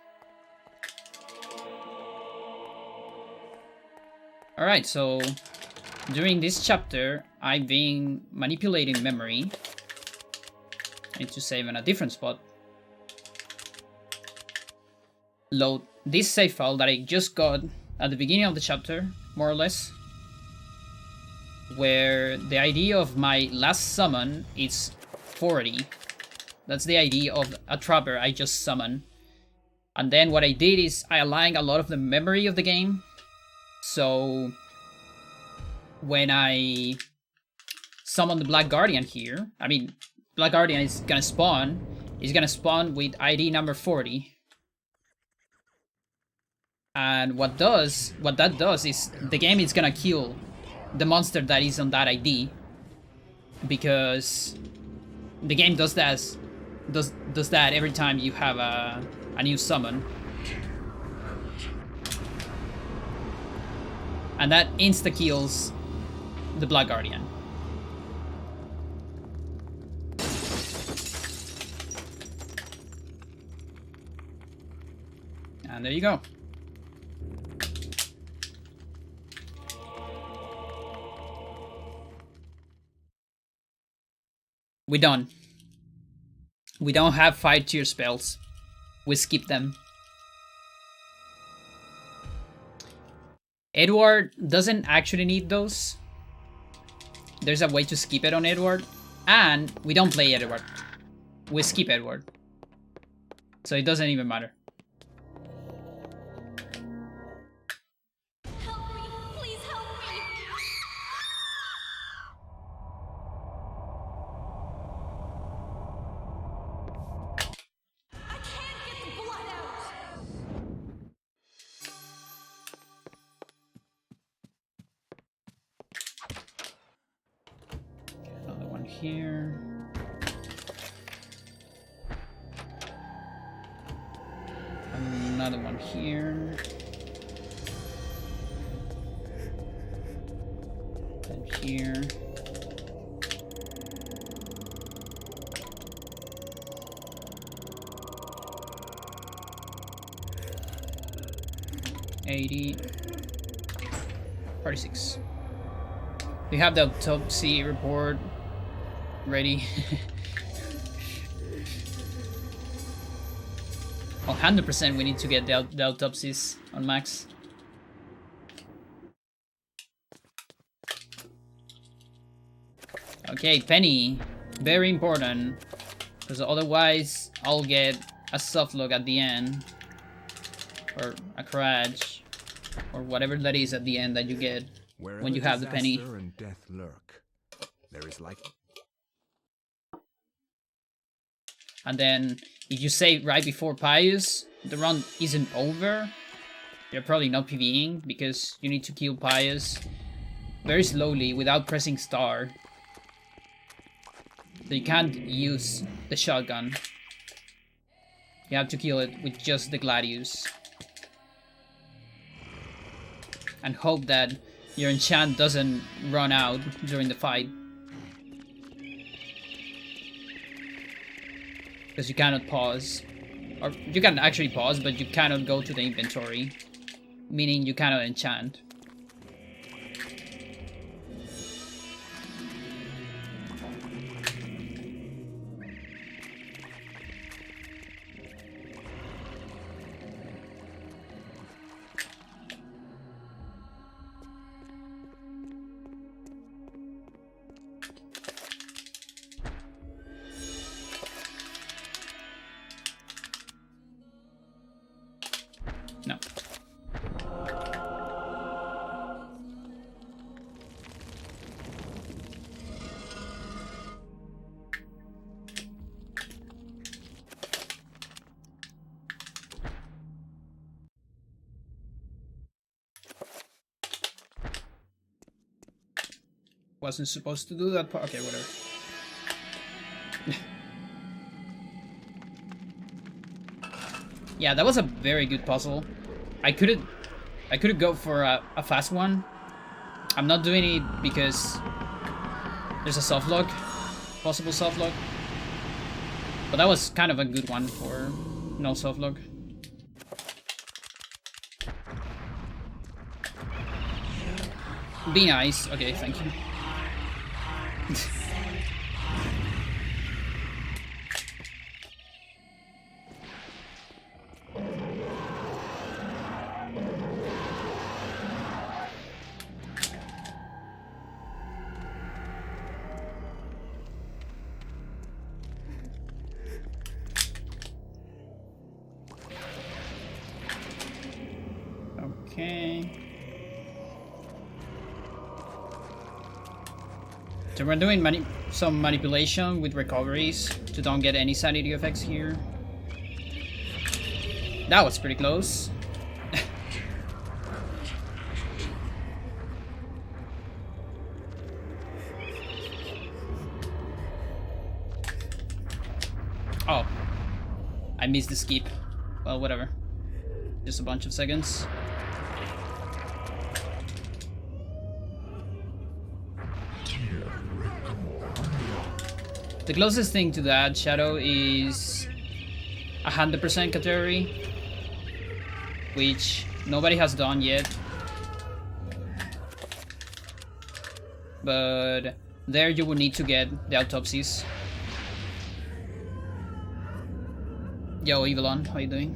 Alright, so during this chapter, I've been manipulating memory. I need to save in a different spot. Load this save file that I just got at the beginning of the chapter, more or less. Where the ID of my last summon is 40. That's the ID of a trapper I just summoned. And then what I did is I aligned a lot of the memory of the game. So when I summon the Black Guardian here, I mean, Black Guardian is gonna spawn. It's gonna spawn with ID number 40. And what that does is the game is gonna kill the monster that is on that ID. Because the game does that every time you have a new summon. And that insta-kills the Black Guardian. And there you go. We're done. We don't have 5-tier spells. We skip them. Edward doesn't actually need those. There's a way to skip it on Edward, And we don't play Edward. We skip Edward. So it doesn't even matter.
Help me! Please help me! I can't get the blood out!
Another one here. Another one here. And here. $80. 46. We have the autopsy report ready. 100% we need to get the autopsies on max. Okay, Penny. Very important. Because otherwise I'll get a soft look at the end. Or a crash. Or whatever that is at the end that you get when you have the penny.
Disaster and death lurk, there is like
And then if you save right before Pius, the run isn't over. You're probably not PvEing because you need to kill Pius very slowly without pressing star. So you can't use the shotgun. You have to kill it with just the Gladius. And hope that your enchant doesn't run out during the fight. Because you cannot pause. Or you can actually pause, but you cannot go to the inventory. Meaning you cannot enchant. No. Wasn't supposed to do that part. Okay, whatever. Yeah, that was a very good puzzle. I couldn't go for a fast one. I'm not doing it because there's a soft lock, possible soft lock. But that was kind of a good one for no soft lock. Be nice. Okay, thank you. Okay. So we're doing some manipulation with recoveries to don't get any sanity effects here. That was pretty close. Oh. I missed the skip. Well, whatever. Just a bunch of seconds. The closest thing to that shadow is 100% category, which nobody has done yet. But there you will need to get the autopsies. Yo, Evelon, how you doing?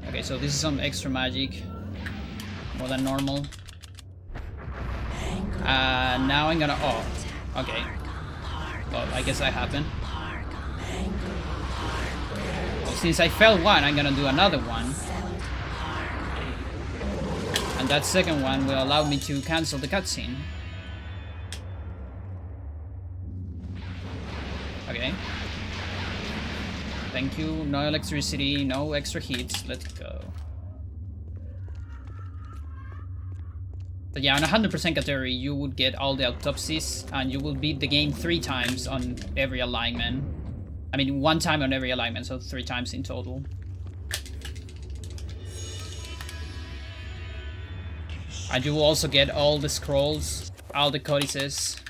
Okay, so this is some extra magic, more than normal. Now I'm gonna... Oh, okay. Well, I guess that happened. Well, since I failed one, I'm gonna do another one. And that second one will allow me to cancel the cutscene. Okay. Thank you. No electricity, no extra hits. Let's go. But yeah, on 100% category, you would get all the autopsies, and you will beat the game 3 times on every alignment. I mean, 1 time on every alignment, so 3 times in total. And you will also get all the scrolls, all the codices.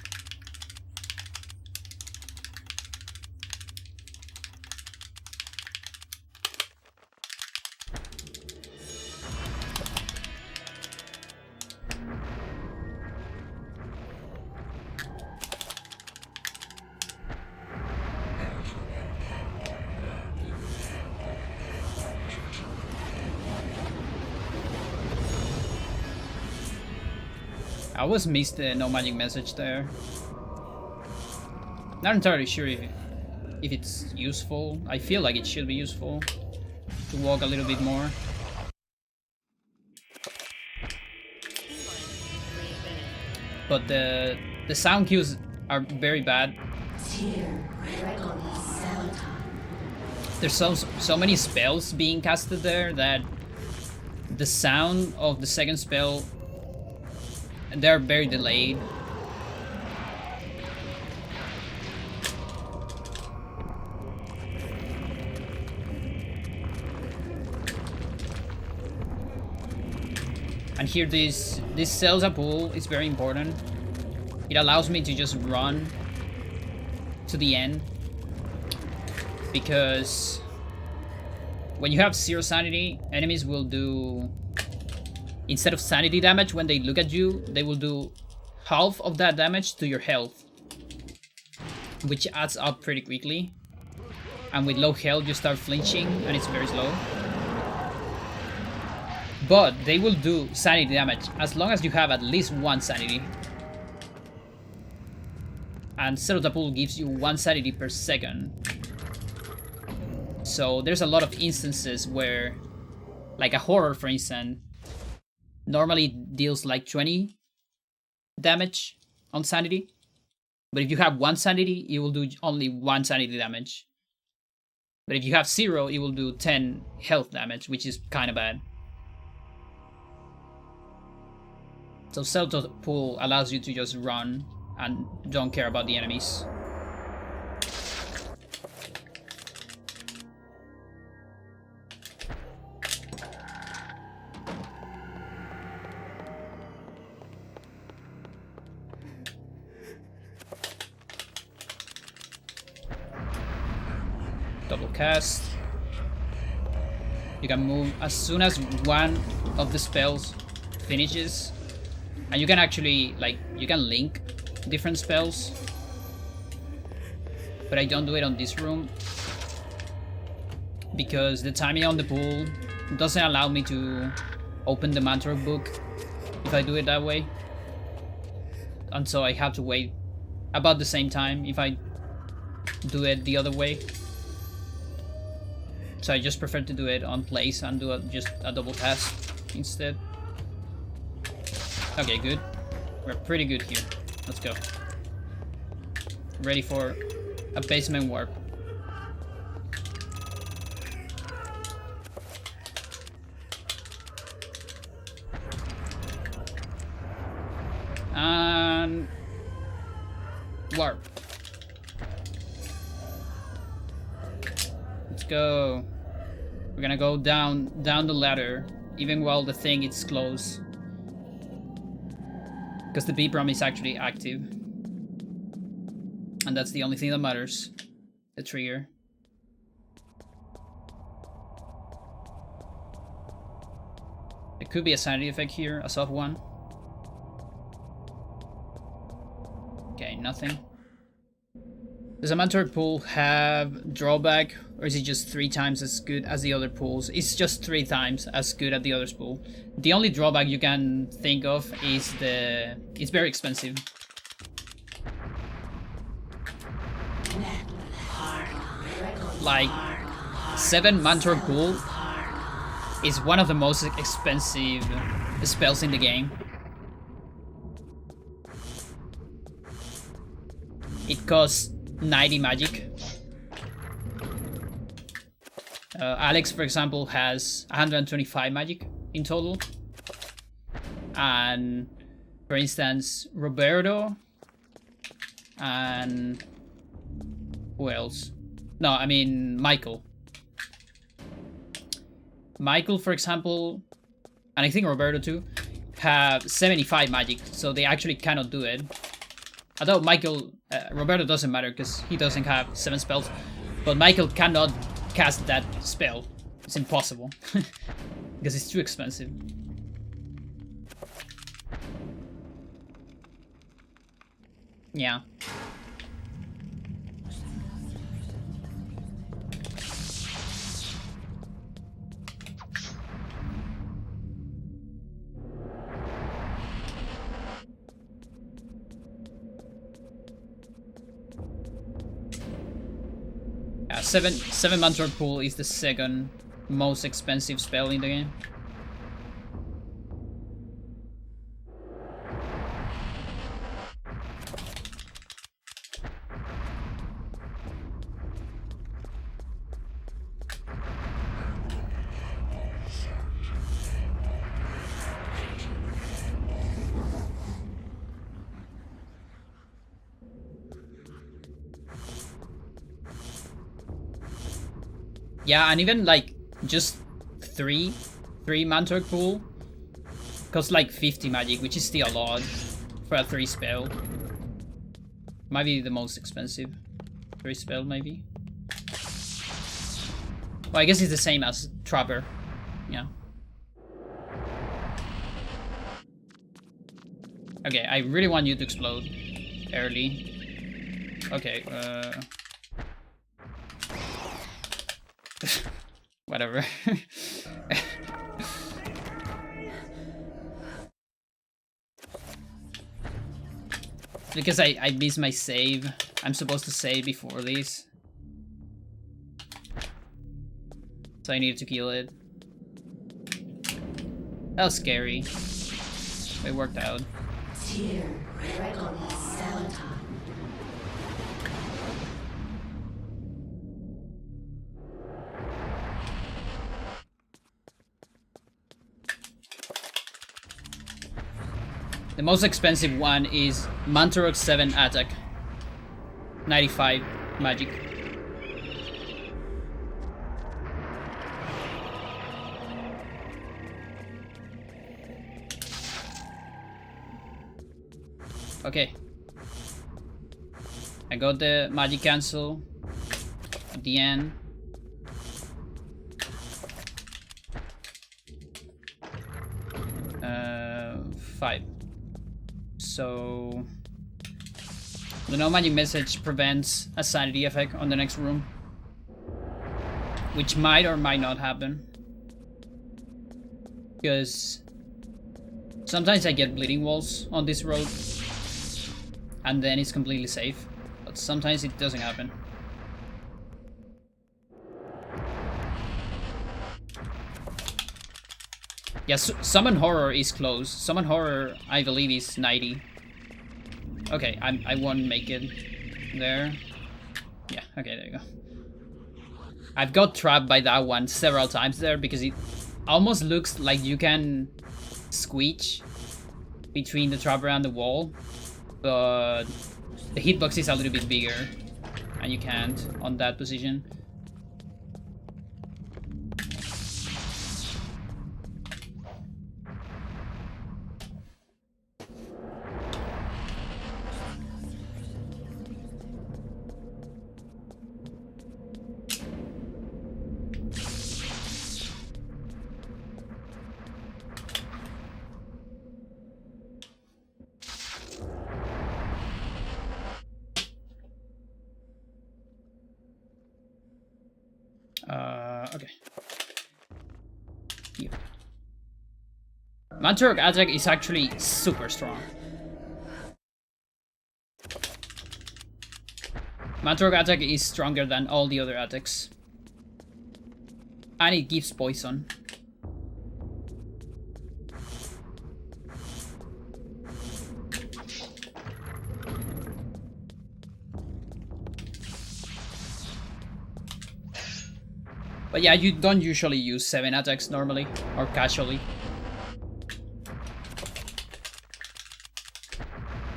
I always missed the no magic message there. Not entirely sure if it's useful. I feel like it should be useful to walk a little bit more. But the sound cues are very bad. There's so many spells being casted there that the sound of the second spell, they're very delayed. And here this Celsa pool is very important. It allows me to just run to the end, because when you have 0 sanity, enemies will do, instead of sanity damage when they look at you, they will do half of that damage to your health, which adds up pretty quickly. And with low health you start flinching and it's very slow. But they will do sanity damage as long as you have at least 1 sanity. And Celsa pool gives you 1 sanity per second. So there's a lot of instances where, like a horror for instance, normally deals like 20 damage on sanity. But if you have 1 sanity, it will do only 1 sanity damage. But if you have 0, it will do 10 health damage, which is kind of bad. So Celsa pool allows you to just run and don't care about the enemies. Double cast. You can move as soon as one of the spells finishes. And you can actually, like, you can link different spells. But I don't do it on this room, because the timing on the pool doesn't allow me to open the mantra book if I do it that way. And so I have to wait about the same time if I do it the other way. So I just prefer to do it on place and do just a double cast instead. Okay, good. We're pretty good here. Let's go. Ready for a basement warp. And warp. Let's go. We're gonna go down the ladder, even while the thing is close, because the B-Prom is actually active. And that's the only thing that matters. The trigger. It could be a sanity effect here, a soft one. Okay, nothing. Does a Mantor pool have drawback, or is it just 3 times as good as the other pools? It's just 3 times as good as the other pool. The only drawback you can think of is it's very expensive. Like, 7 Mantor pool is one of the most expensive spells in the game. It costs 90 magic. Alex, for example, has 125 magic in total. And, for instance, Roberto and... who else? No, I mean Michael. Michael, for example, and I think Roberto too, have 75 magic, so they actually cannot do it. Although Roberto doesn't matter because he doesn't have 7 spells, but Michael cannot cast that spell. It's impossible because it's too expensive. Yeah. Yeah, 7 Mantra Pool is the second most expensive spell in the game. Yeah, and even like just 3 Mantork pool costs like 50 magic, which is still a lot for a 3 spell. Might be the most expensive 3 spell, maybe. Well, I guess it's the same as Trapper. Yeah. Okay, I really want you to explode early. Okay, whatever. Because I missed my save. I'm supposed to save before this. So I needed to kill it. That was scary. It worked out. The most expensive one is Mantorok 7 attack. 95 magic. Okay. I got the magic cancel at the end. Five. So the no magic message prevents a sanity effect on the next room, which might or might not happen, because sometimes I get bleeding walls on this road and then it's completely safe, but sometimes it doesn't happen. Yeah, Summon Horror is close. Summon Horror, I believe, is 90. Okay, I won't make it there. Yeah, okay, there you go. I've got trapped by that one several times there because it almost looks like you can squeeze between the trapper and the wall, but the hitbox is a little bit bigger and you can't on that position. Okay. Here. Mantorok attack is actually super strong. Mantorok attack is stronger than all the other attacks. And it gives poison. But yeah, you don't usually use 7 attacks normally, or casually.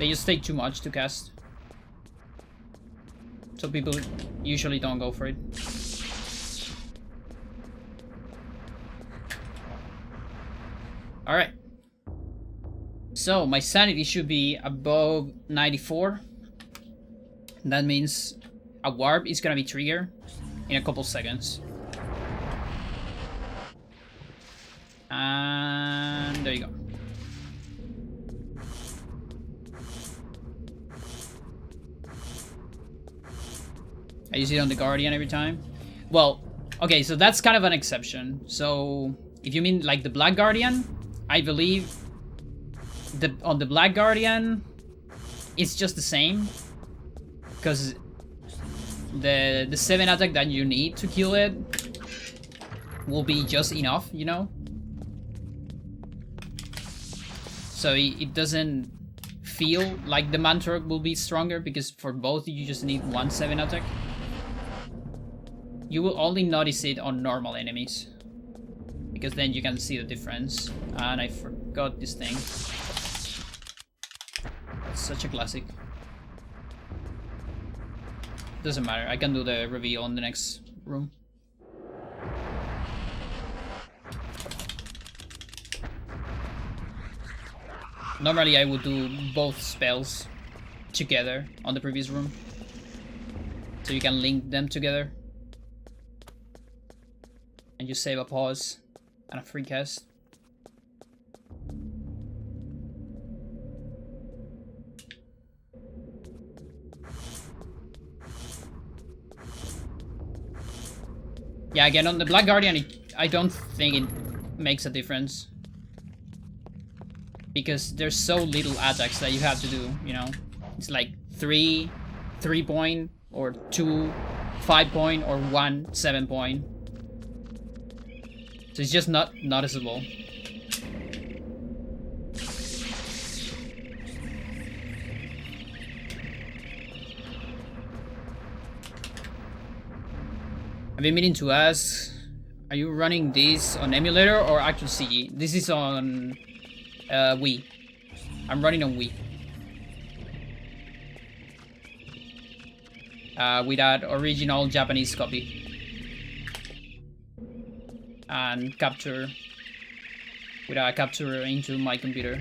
They just take too much to cast. So people usually don't go for it. Alright. So my sanity should be above 94. That means a warp is gonna be triggered in a couple seconds. And there you go. I use it on the Guardian every time. Well, okay, so that's kind of an exception. So if you mean like the Black Guardian, I believe on the Black Guardian it's just the same, because the 7 attack that you need to kill it will be just enough, you know. So it doesn't feel like the Mantorok will be stronger, because for both you just need 1 7 attack. You will only notice it on normal enemies, because then you can see the difference. And I forgot this thing. That's such a classic. Doesn't matter, I can do the reveal in the next room. Normally I would do both spells together on the previous room, so you can link them together. And you save a pause and a free cast. Yeah, again, on the Black Guardian, I don't think it makes a difference, because there's so little attacks that you have to do, you know. It's like 3 point, or 2 5 point, or 1 7 point. So it's just not noticeable. I've been meaning to ask, are you running this on emulator or actual CG? This is on Wii. I'm running on Wii. With that original Japanese copy. And capture with a capture into my computer.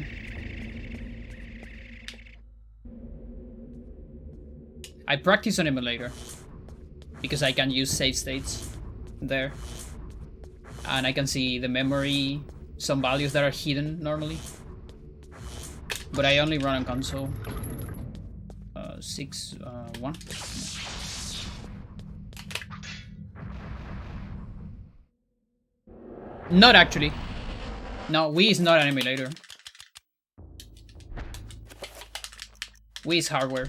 I practice on emulator because I can use save states there, and I can see the memory, some values that are hidden normally. But I only run on console. 1. Not actually. No, Wii is not an emulator. Wii is hardware.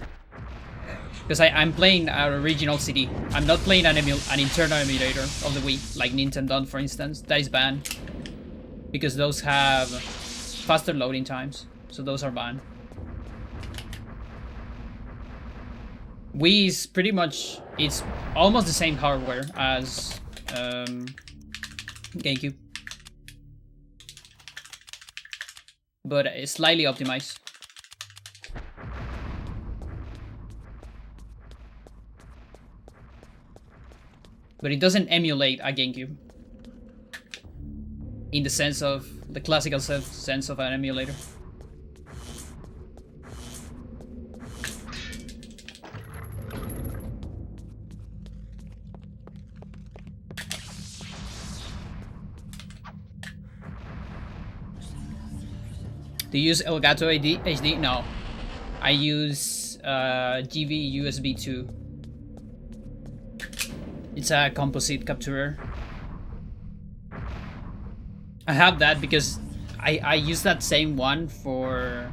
Because I'm playing an original CD. I'm not playing an internal emulator of the Wii, like Nintendo, for instance. That is banned. Because those have faster loading times. So those are banned. Wii is pretty much... It's almost the same hardware as GameCube. But it's slightly optimized. But it doesn't emulate a GameCube. In the sense of, the classical sense of an emulator. Do you use Elgato HD? No. I use GV USB 2. It's a composite capturer. I have that because I use that same one for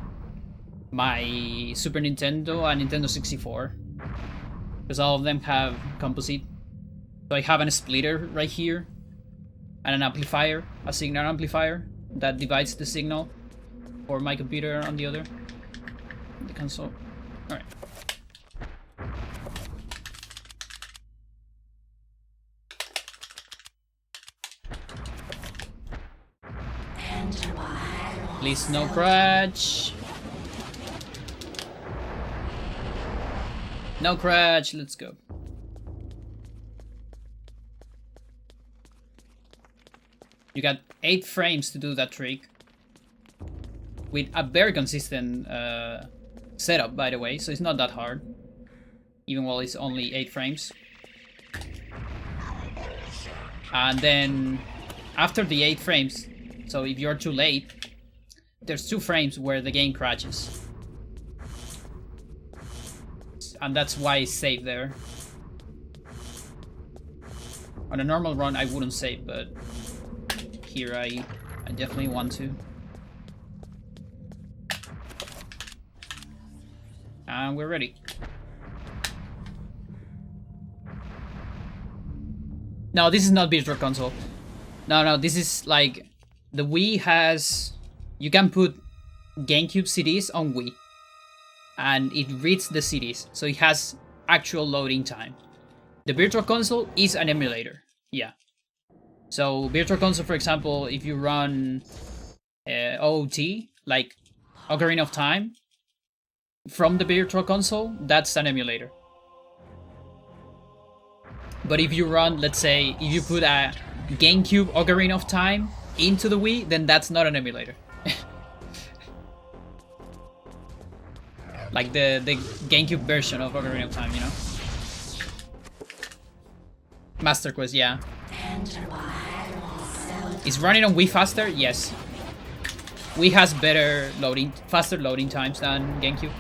my Super Nintendo and Nintendo 64. Because all of them have composite. So I have a splitter right here. And an amplifier, a signal amplifier that divides the signal for my computer on the other. The console. Alright. Please no crash. No crash, let's go. You got 8 frames to do that trick. With a very consistent setup, by the way, so it's not that hard. Even while it's only 8 frames. And then, after the 8 frames, so if you're too late, there's 2 frames where the game crashes. And that's why it's saved there. On a normal run, I wouldn't save, but here I definitely want to. And we're ready. No, this is not Virtual Console. No, this is like... The Wii has... You can put GameCube CDs on Wii. And it reads the CDs, so it has actual loading time. The Virtual Console is an emulator. Yeah. So, Virtual Console, for example, if you run OOT, like Ocarina of Time, from the Virtual Console, that's an emulator. But if you run, let's say, if you put a GameCube Ocarina of Time into the Wii, then that's not an emulator. Like the GameCube version of Ocarina of Time, you know? Master Quest, yeah. Is running on Wii faster? Yes. Wii has faster loading times than GameCube.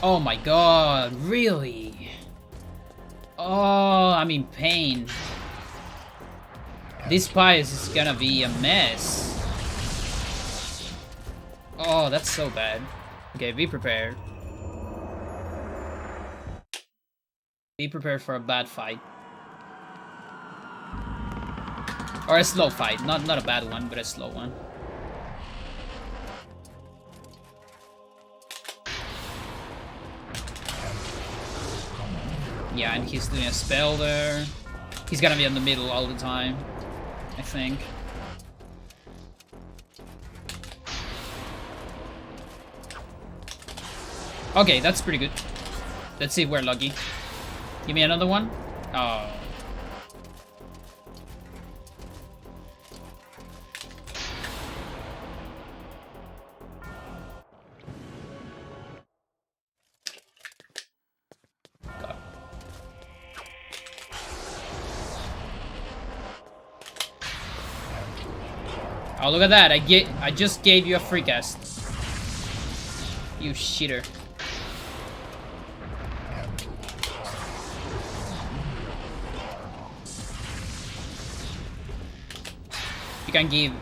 Oh my god, really? Oh, I'm in pain. This Pius is gonna be a mess. Oh, that's so bad. Okay, be prepared. Be prepared for a bad fight. Or a slow fight. Not a bad one, but a slow one. Yeah, and he's doing a spell there. He's gonna be in the middle all the time, I think. Okay, that's pretty good. Let's see if we're lucky. Give me another one. Oh. God. Oh, look at that. I just gave you a free cast. You shitter. You can give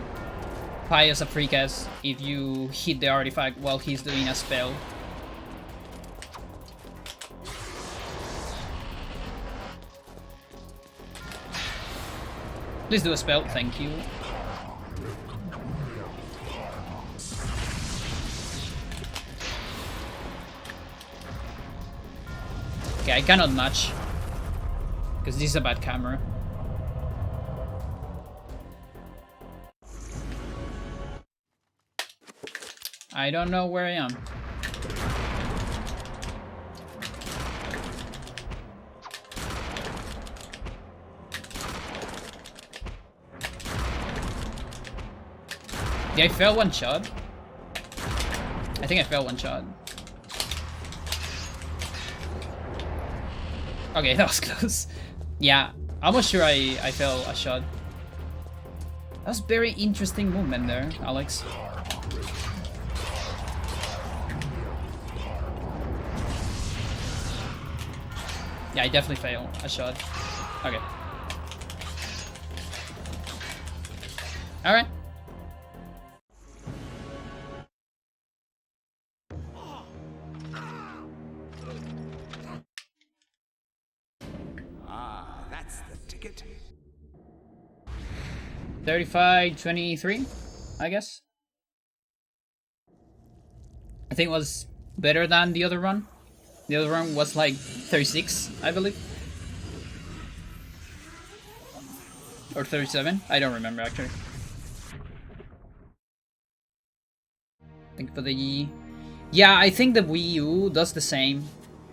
Pius a free cast if you hit the artifact while he's doing a spell. Please do a spell, thank you. Okay, I cannot match because this is a bad camera. I don't know where I am. Yeah, I fell one shot. I think I fell one shot. Okay, that was close. Yeah, I'm almost sure I fell a shot. That was very interesting movement there, Alex. Yeah, I definitely failed a shot. Okay. Alright.
Ah, that's the ticket.
35-23, I guess. I think it was better than the other run. The other run was like 36, I believe. Or 37, I don't remember actually. I think for the... Yeah, I think the Wii U does the same.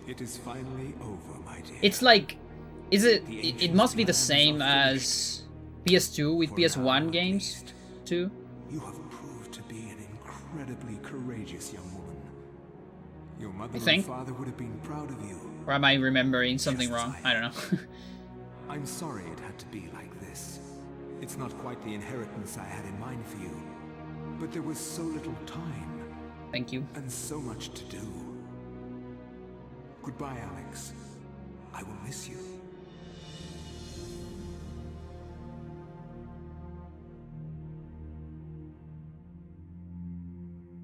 It is finally over, my dear.
It's like... Is it... It must be the same as PS2 with PS1 games too.
You have proved to be an incredibly courageous young woman. Your mother
You think?
and father would have been proud of you.
Or am I remembering something
Just as
wrong?
I
I don't know.
I'm sorry it had to be like this. It's not quite the inheritance I had in mind for you. But there was so little time.
Thank you.
And so much to do. Goodbye, Alex. I will miss you.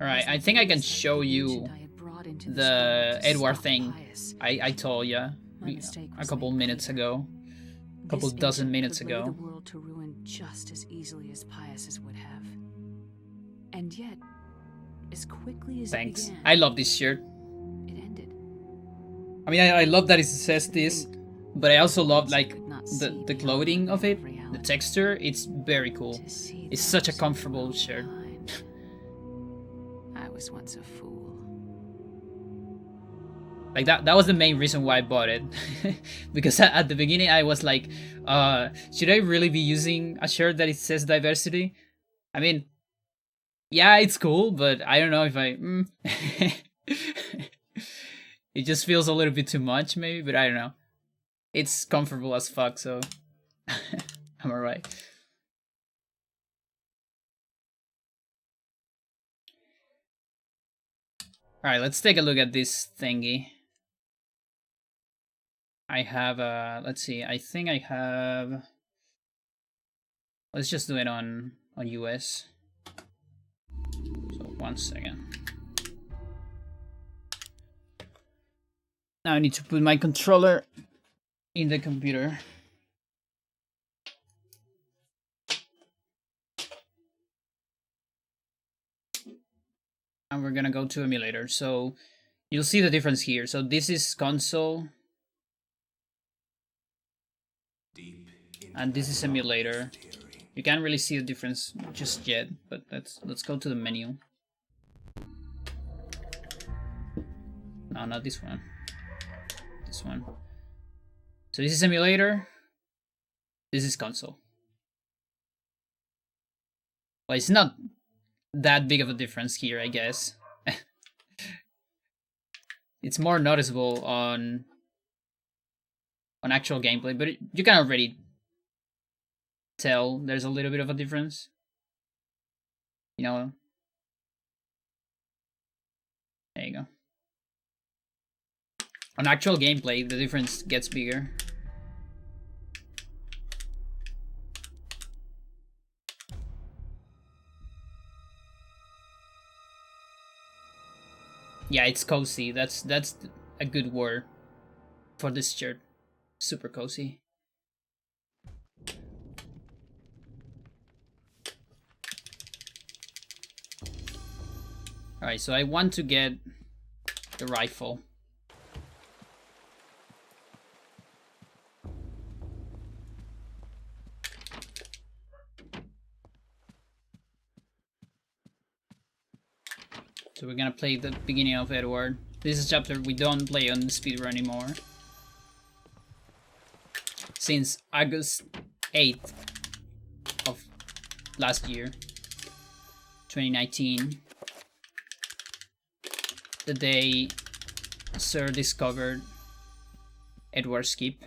Alright, I think I can show you the Edward thing I told you a couple minutes ago. A couple dozen minutes ago.
The world to ruin just as easily as Pius's would have. And yet, as quickly as
Thanks.
it began,
I love this shirt.
it ended.
I mean, I love that it says this, but I also love like the clothing of it, the texture. It's very cool. It's such a comfortable shirt.
I was once a fool.
Like that was the main reason why I bought it. Because at the beginning I was like, should I really be using a shirt that it says diversity? I mean, yeah, it's cool, but I don't know if I... It just feels a little bit too much maybe, but I don't know. It's comfortable as fuck, so I'm alright. Alright, let's take a look at this thingy. I have, let's see, I think I have... Let's just do it on US. So, 1 second. Now I need to put my controller in the computer. And we're gonna go to emulator. So you'll see the difference here. So this is console. And this is emulator. You can't really see the difference just yet, but let's go to the menu. No, not this one. This one. So this is emulator. This is console. Well, it's not that big of a difference here, I guess. It's more noticeable on actual gameplay, but you can already tell there's a little bit of a difference. You know. There you go. On actual gameplay, the difference gets bigger. Yeah, it's cozy. That's a good word for this shirt. Super cozy. Alright, so I want to get the rifle. So we're gonna play the beginning of Edward. This is a chapter we don't play on the speedrun anymore. Since August 8th of last year, 2019. The day Sir discovered Edward's Keep.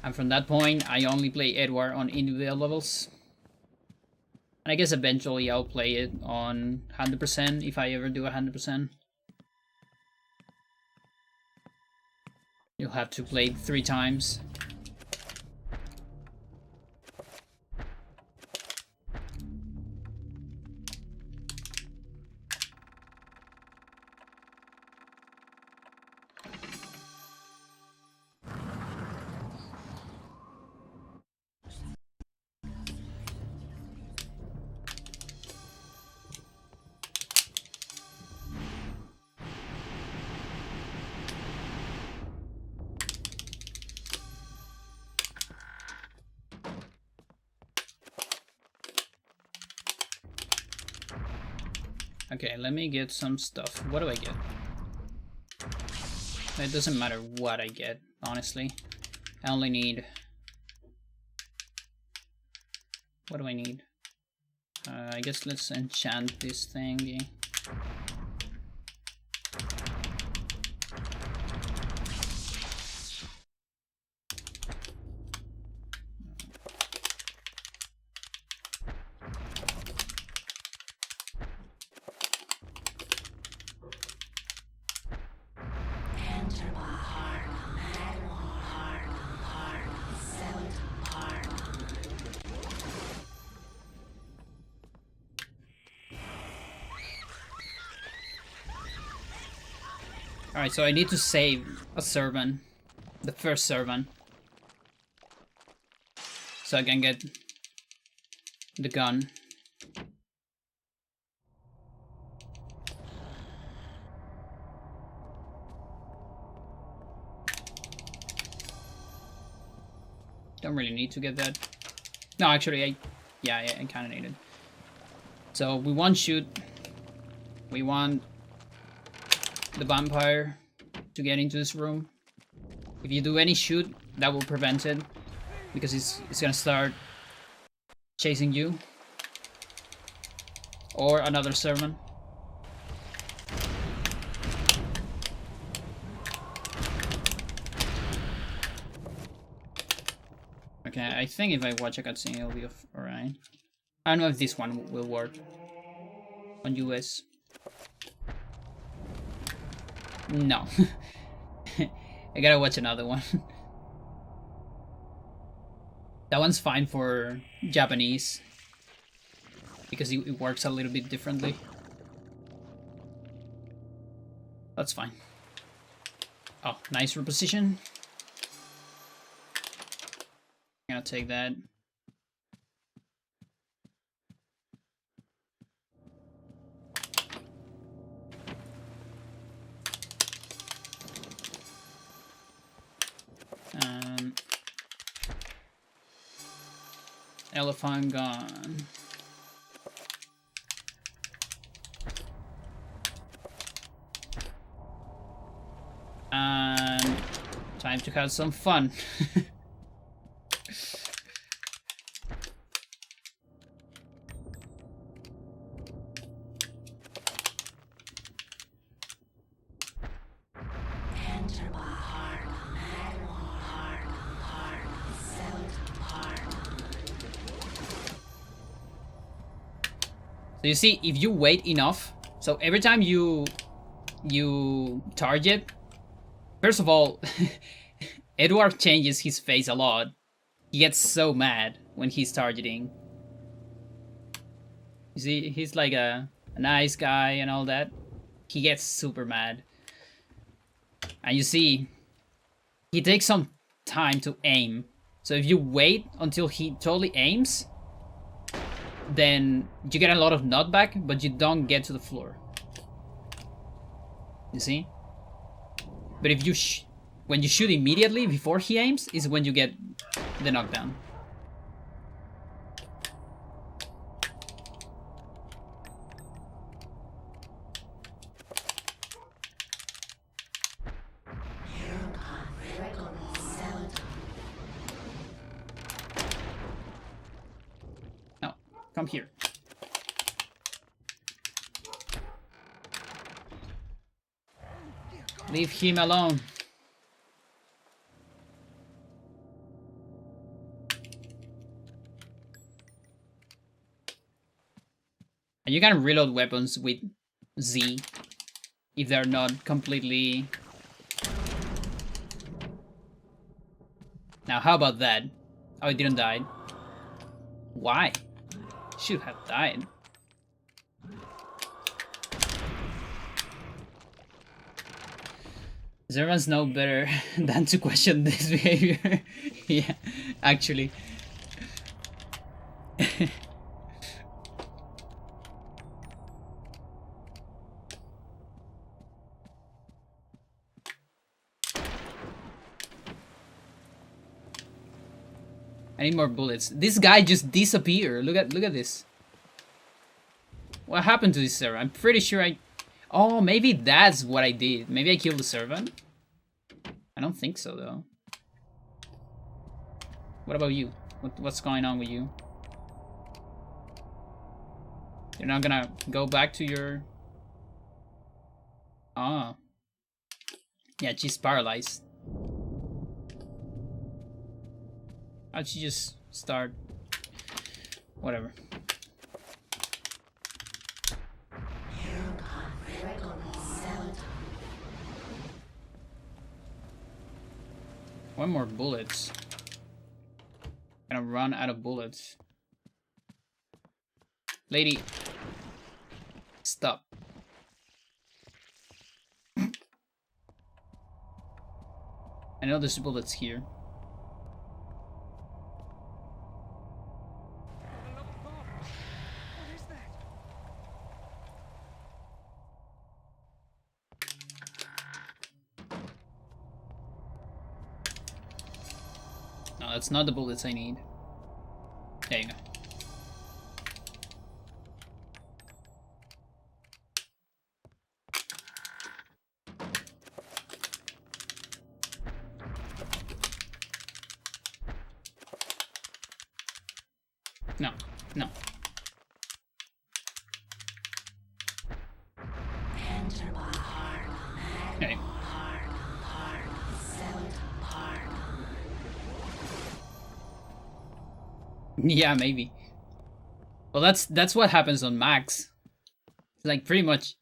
And from that point, I only play Edward on individual levels. And I guess eventually I'll play it on 100% if I ever do 100%. You'll have to play it 3 times. Okay, let me get some stuff. What do I get? It doesn't matter what I get, honestly. I only need... What do I need? I guess let's enchant this thingy. Alright, so I need to save a servant. The first servant. So I can get the gun. Don't really need to get that. No, actually, I kind of need it. So we want shoot. We want the vampire to get into this room. If you do any shoot, that will prevent it, because it's gonna start chasing you or another servant. Okay, I think if I watch a cutscene, it'll be alright. I don't know if this one will work on US. No. I gotta watch another one. That one's fine for Japanese, because it works a little bit differently. That's fine. Oh, nice reposition. I'm gonna take that. Elephant gun. And time to have some fun. So you see, if you wait enough, so every time you target, first of all, Edward changes his face a lot. He gets so mad when he's targeting. You see, he's like a nice guy and all that. He gets super mad. And you see, he takes some time to aim. So if you wait until he totally aims, then you get a lot of knockback, but you don't get to the floor. You see? But if you when you shoot immediately before he aims, is when you get the knockdown. No, come here. Leave him alone. And you can reload weapons with Z if they're not completely Now, how about that? Oh, it didn't die. Why? Should have died. Servants know better than to question this behavior. Yeah, actually. I need more bullets. This guy just disappeared. Look at this. What happened to this servant? I'm pretty sure I... Oh, maybe that's what I did. Maybe I killed the servant? I don't think so, though. What about you? What's going on with you? You're not gonna go back to your... Ah. Yeah, she's paralyzed. How'd she just start? Whatever. One more bullets. Gonna run out of bullets. Lady. Stop. I know there's bullets here. No, that's not the bullets I need. There you go. No, no. Okay. Yeah, maybe. Well, that's what happens on Max. Like pretty much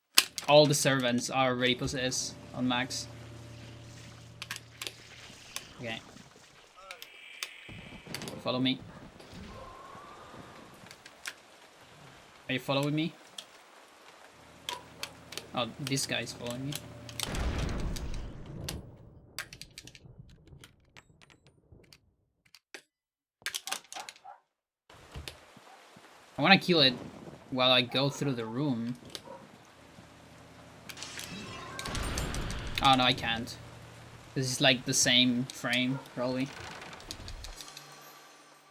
all the servants are already possessed on Max. Okay. Follow me. Are you following me? Oh, this guy's following me. I want to kill it while I go through the room. Oh no, I can't. This is like the same frame, probably.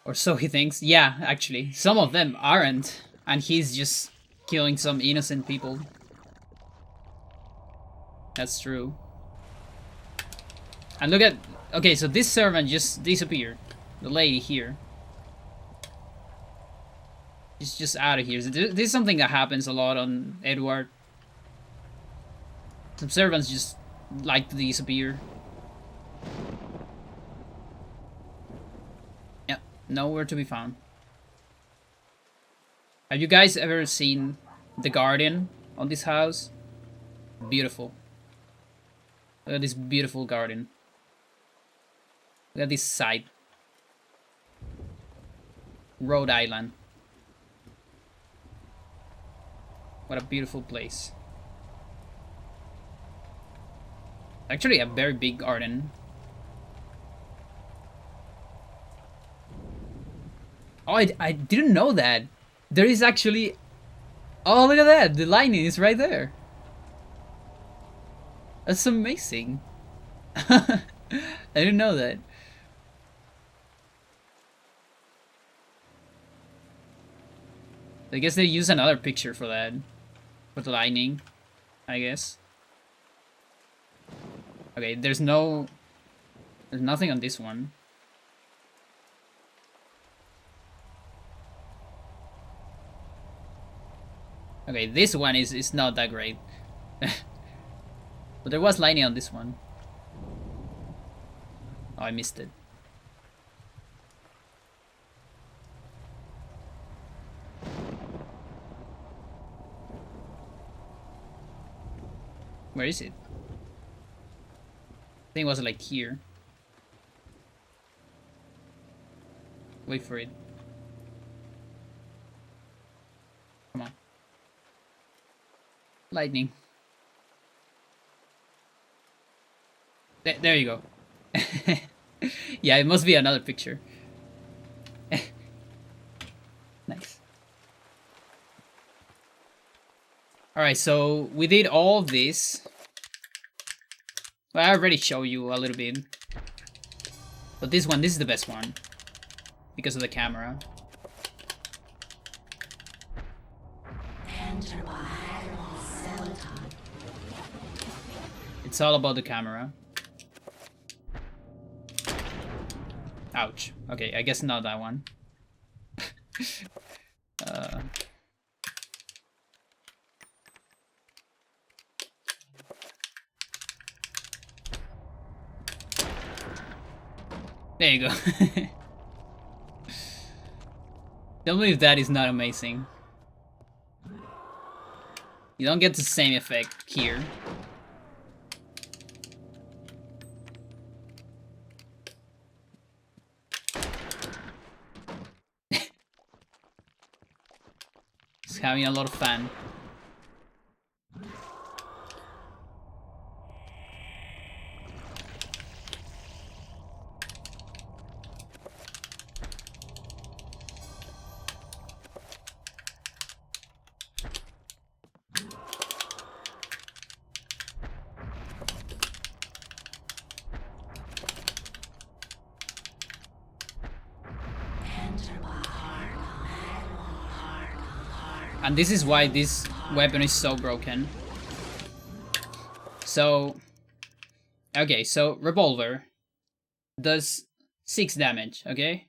Or so he thinks. Yeah, actually. Some of them aren't. And he's just killing some innocent people. That's true. And look at... Okay, so this servant just disappeared. The lady here. She's just out of here. So this is something that happens a lot on Edward. Some servants just like to disappear. Yep, nowhere to be found. Have you guys ever seen the garden on this house? Beautiful. Look at this beautiful garden. Look at this site. Rhode Island. What a beautiful place. Actually a very big garden. Oh, I didn't know that. There is actually... Oh, look at that! The lightning is right there. That's amazing. I didn't know that. I guess they use another picture for that. For the lightning, I guess. Okay, there's nothing on this one. Okay, this one is not that great. But there was lightning on this one. Oh, I missed it. Where is it? I think it was like here. Wait for it. Come on. Lightning. There you go. Yeah, it must be another picture. Nice. Alright, so we did all of this. Well, I already showed you a little bit. But this is the best one. Because of the camera. It's all about the camera. Ouch. Okay, I guess not that one. There you go. Don't believe that is not amazing. You don't get the same effect here. It's having a lot of fun. And this is why this weapon is so broken. So, okay, so revolver does 6 damage, okay?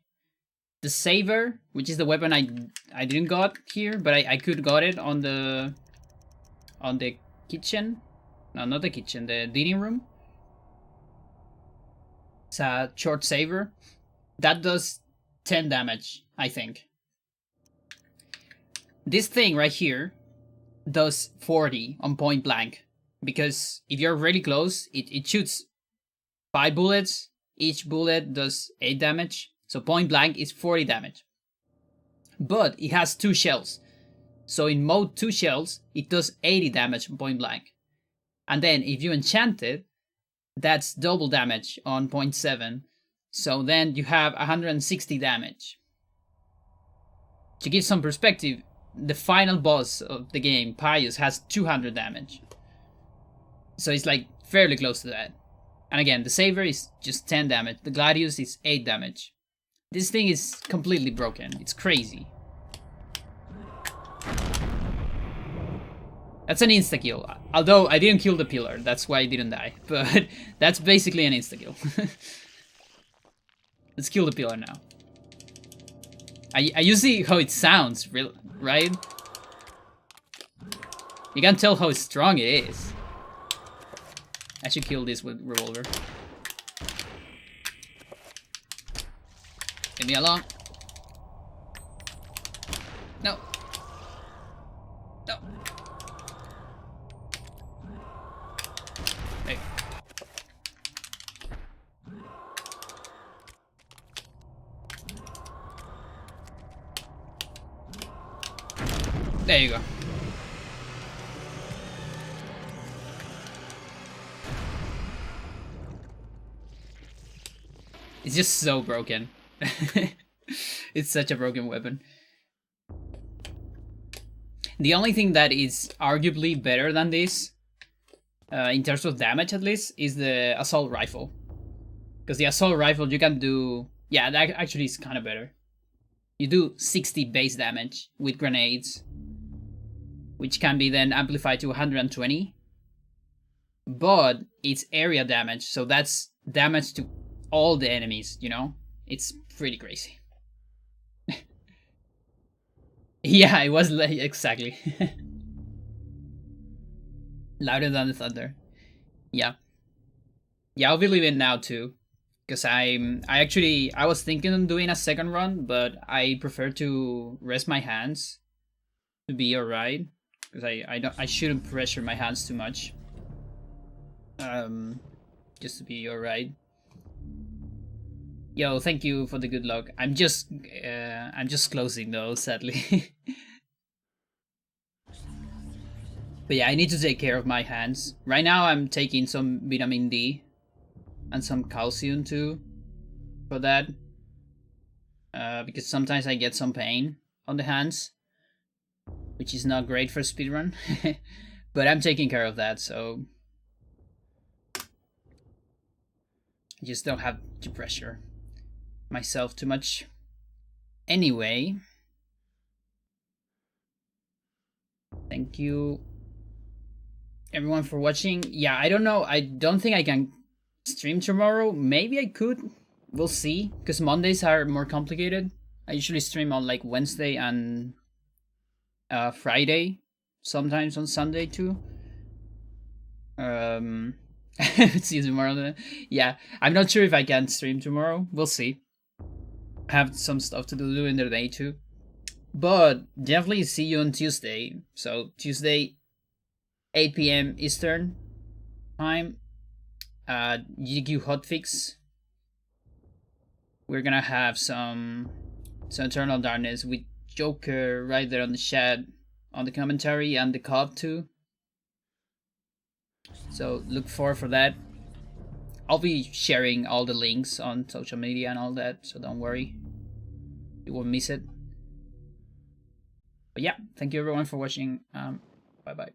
The saber, which is the weapon I didn't got here, but I could got it on the kitchen. No, not the kitchen, the dining room. It's a short saber. That does 10 damage, I think. This thing right here does 40 on point blank. Because if you're really close, it shoots 5 bullets. Each bullet does 8 damage. So point blank is 40 damage. But it has 2 shells. So in mode 2 shells, it does 80 damage point blank. And then if you enchant it, that's double damage on 0.7. So then you have 160 damage. To give some perspective, the final boss of the game, Pius, has 200 damage. So it's like fairly close to that. And again, the Saber is just 10 damage. The Gladius is 8 damage. This thing is completely broken. It's crazy. That's an insta-kill. Although I didn't kill the pillar, that's why I didn't die. But that's basically an insta-kill. Let's kill the pillar now. You see how it sounds, right? You can tell how strong it is. I should kill this with revolver. Leave me alone. No. No. Hey. There you go. It's just so broken. It's such a broken weapon. The only thing that is arguably better than this, in terms of damage at least, is the assault rifle. Because the assault rifle you can do... Yeah, that actually is kind of better. You do 60 base damage with grenades, which can be then amplified to 120. But it's area damage, so that's damage to all the enemies, you know? It's pretty crazy. Yeah, it was like, exactly. Louder than the thunder. Yeah. Yeah, I'll be leaving now too. Because I was thinking of doing a second run, but I prefer to rest my hands to be alright. Because I shouldn't pressure my hands too much. Just to be alright. Yo, thank you for the good luck. I'm just closing though, sadly. But yeah, I need to take care of my hands. Right now I'm taking some vitamin D and some calcium too for that. Because sometimes I get some pain on the hands, which is not great for speedrun. But I'm taking care of that, so I just don't have to pressure myself too much. Anyway, thank you everyone for watching. Yeah, I don't know. I don't think I can stream tomorrow. Maybe I could. We'll see. Because Mondays are more complicated. I usually stream on like Wednesday and Friday. Sometimes on Sunday too. See you tomorrow then. Yeah, I'm not sure if I can stream tomorrow. We'll see. I have some stuff to do in the day too. But definitely see you on Tuesday. So Tuesday, 8 p.m. Eastern time. GDQ hotfix. We're gonna have some Eternal Darkness with Joker right there on the chat, on the commentary, and the COD too. So look forward for that. I'll be sharing all the links on social media and all that, so don't worry. You won't miss it. But yeah, thank you everyone for watching. Bye bye.